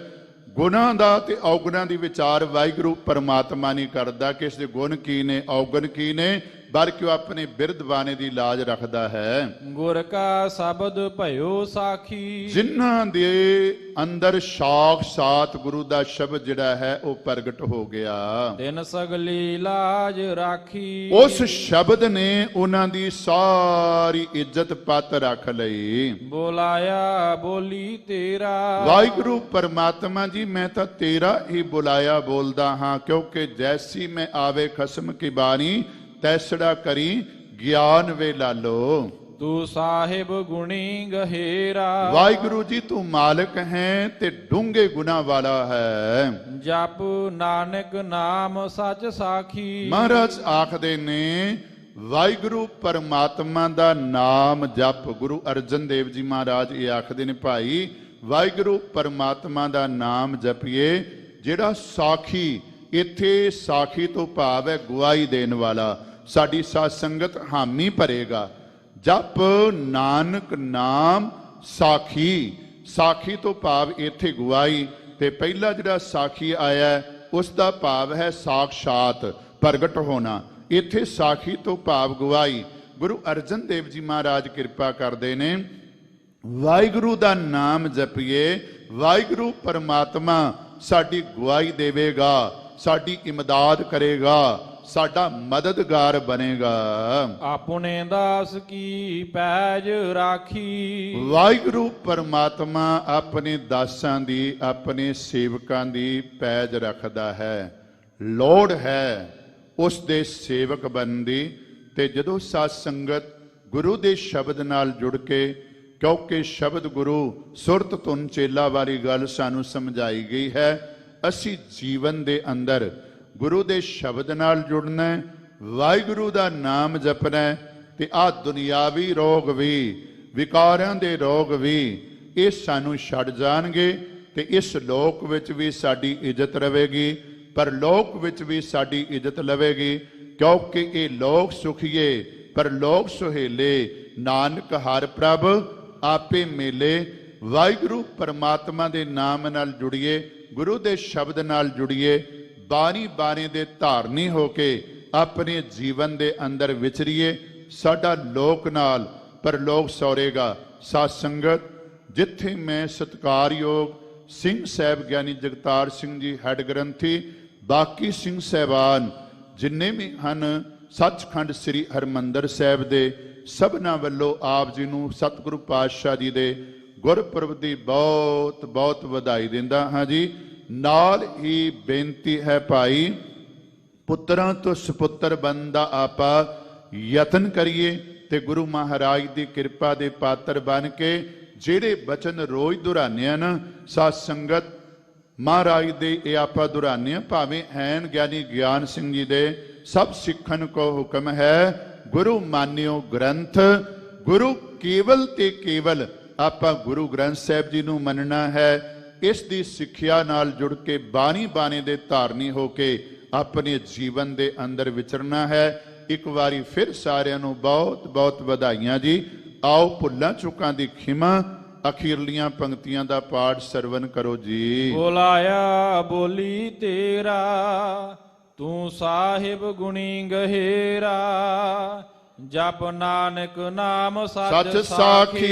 ਗੁਣਾਂ ਦਾ ਤੇ ਔਗੁਣਾਂ ਦੀ ਵਿਚਾਰ ਵਾਹਿਗੁਰੂ ਪਰਮਾਤਮਾ ਨਹੀਂ ਕਰਦਾ ਕਿ ਇਸ ਦੇ ਗੁਣ ਕੀ ਨੇ ਔਗੁਣ ਕੀ ਨੇ, ਬਲਕਿ ਉਹ ਆਪਣੇ ਬਿਰਦ ਬਾਣੇ ਦੀ ਲਾਜ ਰੱਖਦਾ ਹੈ। ਗੁਰ ਕਾ ਸ਼ਬਦ ਭਇਓ ਸਾਖੀ, ਜਿਨ੍ਹਾਂ ਦੇ ਅੰਦਰ ਸਾਖਸ਼ਾਤ ਗੁਰੂ ਦਾ ਸ਼ਬਦ ਜਿਹੜਾ ਹੈ ਉਹ ਪ੍ਰਗਟ ਹੋ ਗਿਆ। ਤਿਨ ਸਗਲੀ ਲਾਜ ਰਾਖੀ, ਉਸ ਸ਼ਬਦ ਨੇ ਉਹਨਾਂ ਦੀ ਸਾਰੀ ਇੱਜ਼ਤ ਪੱਤ ਰੱਖ ਲਈ। ਬੋਲਾਇਆ ਬੋਲੀ ਤੇਰਾ, ਵਾਹਿਗੁਰੂ ਪਰਮਾਤਮਾ ਜੀ ਮੈਂ ਤਾਂ ਤੇਰਾ ਹੀ ਬੁਲਾਇਆ ਬੋਲਦਾ ਹਾਂ। ਕਿਉਂਕਿ ਜੈਸੀ ਮੈਂ ਆਵੇ ਖਸਮ ਕੀ ਬਾਣੀ, ਤੈਸੜਾ ਕਰੀ ਗਿਆਨ ਵੇ ਲਾਲੋ। ਤੂੰ ਸਾਹਿਬ ਗੁਣੀ ਗਹਿਰਾ, ਵਾਹਿਗੁਰੂ ਜੀ ਤੂੰ ਮਾਲਕ ਹੈ ਤੇ ਡੂੰਘੇ ਗੁਨਾਹ ਵਾਲਾ ਹੈ। ਜਪ ਨਾਨਕ ਨਾਮ ਸੱਚ ਸਾਖੀ, ਮਹਾਰਾਜ ਆਖਦੇ ਨੇ ਵਾਹਿਗੁਰੂ ਪਰਮਾਤਮਾ ਦਾ ਨਾਮ ਜਪ। ਗੁਰੂ ਅਰਜਨ ਦੇਵ ਜੀ ਮਹਾਰਾਜ ਇਹ ਆਖਦੇ ਨੇ ਭਾਈ ਵਾਹਿਗੁਰੂ ਪਰਮਾਤਮਾ ਦਾ ਨਾਮ ਜਪੀਏ। ਜਿਹੜਾ ਸਾਖੀ, ਇੱਥੇ ਸਾਖੀ ਤੋਂ ਭਾਵ ਹੈ ਗਵਾਹੀ ਦੇਣ ਵਾਲਾ। ਸਾਡੀ ਸਾਧ ਸੰਗਤ ਹਾਮੀ ਭਰੇਗਾ। ਜਪ ਨਾਨਕ ਨਾਮ ਸਾਖੀ, ਸਾਖੀ ਤੋਂ ਭਾਵ ਇੱਥੇ ਗਵਾਹੀ। ਤੇ ਪਹਿਲਾ ਜਿਹੜਾ ਸਾਖੀ ਆਇਆ ਉਸ ਦਾ ਭਾਵ ਹੈ ਸਾਖਸ਼ਾਤ ਪ੍ਰਗਟ ਹੋਣਾ। ਇੱਥੇ ਸਾਖੀ ਤੋਂ ਭਾਵ ਗਵਾਹੀ। ਗੁਰੂ ਅਰਜਨ ਦੇਵ ਜੀ ਮਹਾਰਾਜ ਕਿਰਪਾ ਕਰਦੇ ਨੇ, ਵਾਹਿਗੁਰੂ ਦਾ ਨਾਮ ਜਪੀਏ, ਵਾਹਿਗੁਰੂ ਪਰਮਾਤਮਾ ਸਾਡੀ ਗਵਾਹੀ ਦੇਵੇਗਾ, ਸਾਡੀ ਇਮਦਾਦ ਕਰੇਗਾ, ਸਾਡਾ ਮਦਦਗਾਰ ਬਣੇਗਾ। ਆਪਣੇ ਦਾਸ ਕੀ ਪੈਜ ਰਾਖੀ। ਵਾਹਿਗੁਰੂ ਪਰਮਾਤਮਾ ਆਪਣੇ ਦਾਸਾਂ ਦੀ, ਆਪਣੇ ਸੇਵਕਾਂ ਦੀ ਪੈਜ ਰੱਖਦਾ ਹੈ। ਲੋੜ ਹੈ ਉਸ ਦੇ ਸੇਵਕ ਬਣਨ ਦੀ। ਤੇ ਜਦੋਂ ਸਾਧ ਸੰਗਤ ਗੁਰੂ ਦੇ ਸ਼ਬਦ ਨਾਲ ਜੁੜ ਕੇ, ਕਿਉਂਕਿ ਸ਼ਬਦ ਗੁਰੂ ਸੁਰਤ ਧੁਨ ਚੇਲਾ ਵਾਲੀ ਗੱਲ ਸਾਨੂੰ ਸਮਝਾਈ ਗਈ ਹੈ, ਅਸੀਂ ਜੀਵਨ ਦੇ ਅੰਦਰ ਗੁਰੂ ਦੇ ਸ਼ਬਦ ਨਾਲ ਜੁੜਨਾ, ਵਾਹਿਗੁਰੂ ਦਾ ਨਾਮ ਜਪਣਾ, ਤੇ ਆਹ ਦੁਨਿਆਵੀ ਰੋਗ ਵੀ, ਵਿਕਾਰਾਂ ਦੇ ਰੋਗ ਵੀ ਇਹ ਸਾਨੂੰ ਛੱਡ ਜਾਣਗੇ। ਤੇ ਇਸ ਲੋਕ ਵਿੱਚ ਵੀ ਸਾਡੀ ਇੱਜ਼ਤ ਰਵੇਗੀ, ਪਰ ਲੋਕ ਵਿੱਚ ਵੀ ਸਾਡੀ ਇੱਜ਼ਤ ਲਵੇਗੀ, ਕਿਉਂਕਿ ਇਹ ਲੋਕ ਸੁਖੀਏ ਪਰ ਲੋਕ ਸੁਹੇਲੇ, ਨਾਨਕ ਹਰ ਪ੍ਰਭ ਆਪੇ ਮੇਲੇ। ਵਾਹਿਗੁਰੂ ਪਰਮਾਤਮਾ ਦੇ ਨਾਮ ਨਾਲ ਜੁੜੀਏ, ਗੁਰੂ ਦੇ ਸ਼ਬਦ ਨਾਲ ਜੁੜੀਏ, ਬਾਣੀ ਬਾਣੀ ਦੇ ਧਾਰਨੀ ਹੋ ਕੇ ਆਪਣੇ ਜੀਵਨ ਦੇ ਅੰਦਰ ਵਿਚਰੀਏ। ਸਾਡਾ ਲੋਕ ਨਾਲ ਪਰਲੋਕ ਸੌਰੇਗਾ। ਸਾਧ ਸੰਗਤ, ਜਿੱਥੇ ਮੈਂ ਸਤਿਕਾਰਯੋਗ ਸਿੰਘ ਸਾਹਿਬ ਗਿਆਨੀ ਜਗਤਾਰ ਸਿੰਘ ਜੀ ਹੈਡ ਗ੍ਰੰਥੀ, ਬਾਕੀ ਸਿੰਘ ਸਾਹਿਬਾਨ ਜਿੰਨੇ ਵੀ ਹਨ, ਸੱਚਖੰਡ ਸ੍ਰੀ ਹਰਿਮੰਦਰ ਸਾਹਿਬ ਦੇ ਸਭਨਾਂ ਵੱਲੋਂ ਆਪ ਜੀ ਨੂੰ ਸਤਿਗੁਰੂ ਪਾਤਸ਼ਾਹ ਜੀ ਦੇ ਗੁਰਪੁਰਬ ਦੀ ਬਹੁਤ ਬਹੁਤ ਵਧਾਈ ਦਿੰਦਾ ਹਾਂ ਜੀ। ਨਾਲ ਹੀ ਬੇਨਤੀ ਹੈ ਭਾਈ, ਪੁੱਤਰਾਂ ਤੋਂ ਸੁਪੁੱਤਰ ਬਣਨ ਦਾ ਆਪਾਂ ਯਤਨ ਕਰੀਏ ਤੇ ਗੁਰੂ ਮਹਾਰਾਜ ਦੀ ਕਿਰਪਾ ਦੇ ਪਾਤਰ ਬਣ ਕੇ ਜਿਹੜੇ ਬਚਨ ਰੋਜ਼ ਦੁਹਰਾਉਂਦੇ ਨਾ ਸਾਧ ਸੰਗਤ, ਮਹਾਰਾਜ ਦੇ ਇਹ ਆਪਾਂ ਦੁਹਰਾਉਂਦੇ, ਭਾਵੇਂ ਐਨ ਗਿਆਨੀ ਗਿਆਨ ਸਿੰਘ ਜੀ ਦੇ ਸਭ ਸਿੱਖਣ ਕੋ ਹੁਕਮ ਹੈ, ਗੁਰੂ ਮਾਨਿਓ ਗ੍ਰੰਥ। ਗੁਰੂ ਕੇਵਲ ਤੇ ਕੇਵਲ ਆਪਾਂ ਗੁਰੂ ਗ੍ਰੰਥ ਸਾਹਿਬ ਜੀ ਨੂੰ ਮੰਨਣਾ ਹੈ। ਇਸ ਦੀ ਸਿੱਖਿਆ ਨਾਲ ਜੁੜ ਕੇ ਬਾਣੀ ਬਾਣੀ ਦੇ ਧਾਰਨੀ ਹੋ ਕੇ ਆਪਣੇ ਜੀਵਨ ਦੇ ਅੰਦਰ ਵਿਚਰਨਾ ਹੈ। ਇੱਕ ਵਾਰੀ ਫਿਰ ਸਾਰਿਆਂ ਨੂੰ ਬਹੁਤ ਬਹੁਤ ਵਧਾਈਆਂ ਜੀ। ਆਓ ਭੁੱਲਾਂ ਚੁੱਕਾਂ ਦੀ ਖਿਮਾ, ਅਖੀਰਲੀਆਂ ਪੰਕਤੀਆਂ ਦਾ ਪਾਠ ਸਰਵਨ ਕਰੋ ਜੀ। ਬੋਲਾਇਆ ਬੋਲੀ ਤੇਰਾ, ਤੂੰ ਸਾਹਿਬ ਗੁਣੀ ਗਹਿਰਾ, ਜਪ ਨਾਨਕ ਨਾਮ ਸੱਚ ਸਾਖੀ,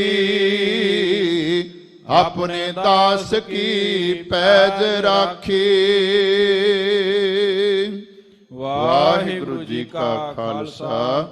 ਆਪਣੇ ਦਾਸ ਕੀ ਪੈਜ ਰਾਖੀ। ਵਾਹਿਗੁਰੂ ਜੀ ਕਾ ਖਾਲਸਾ,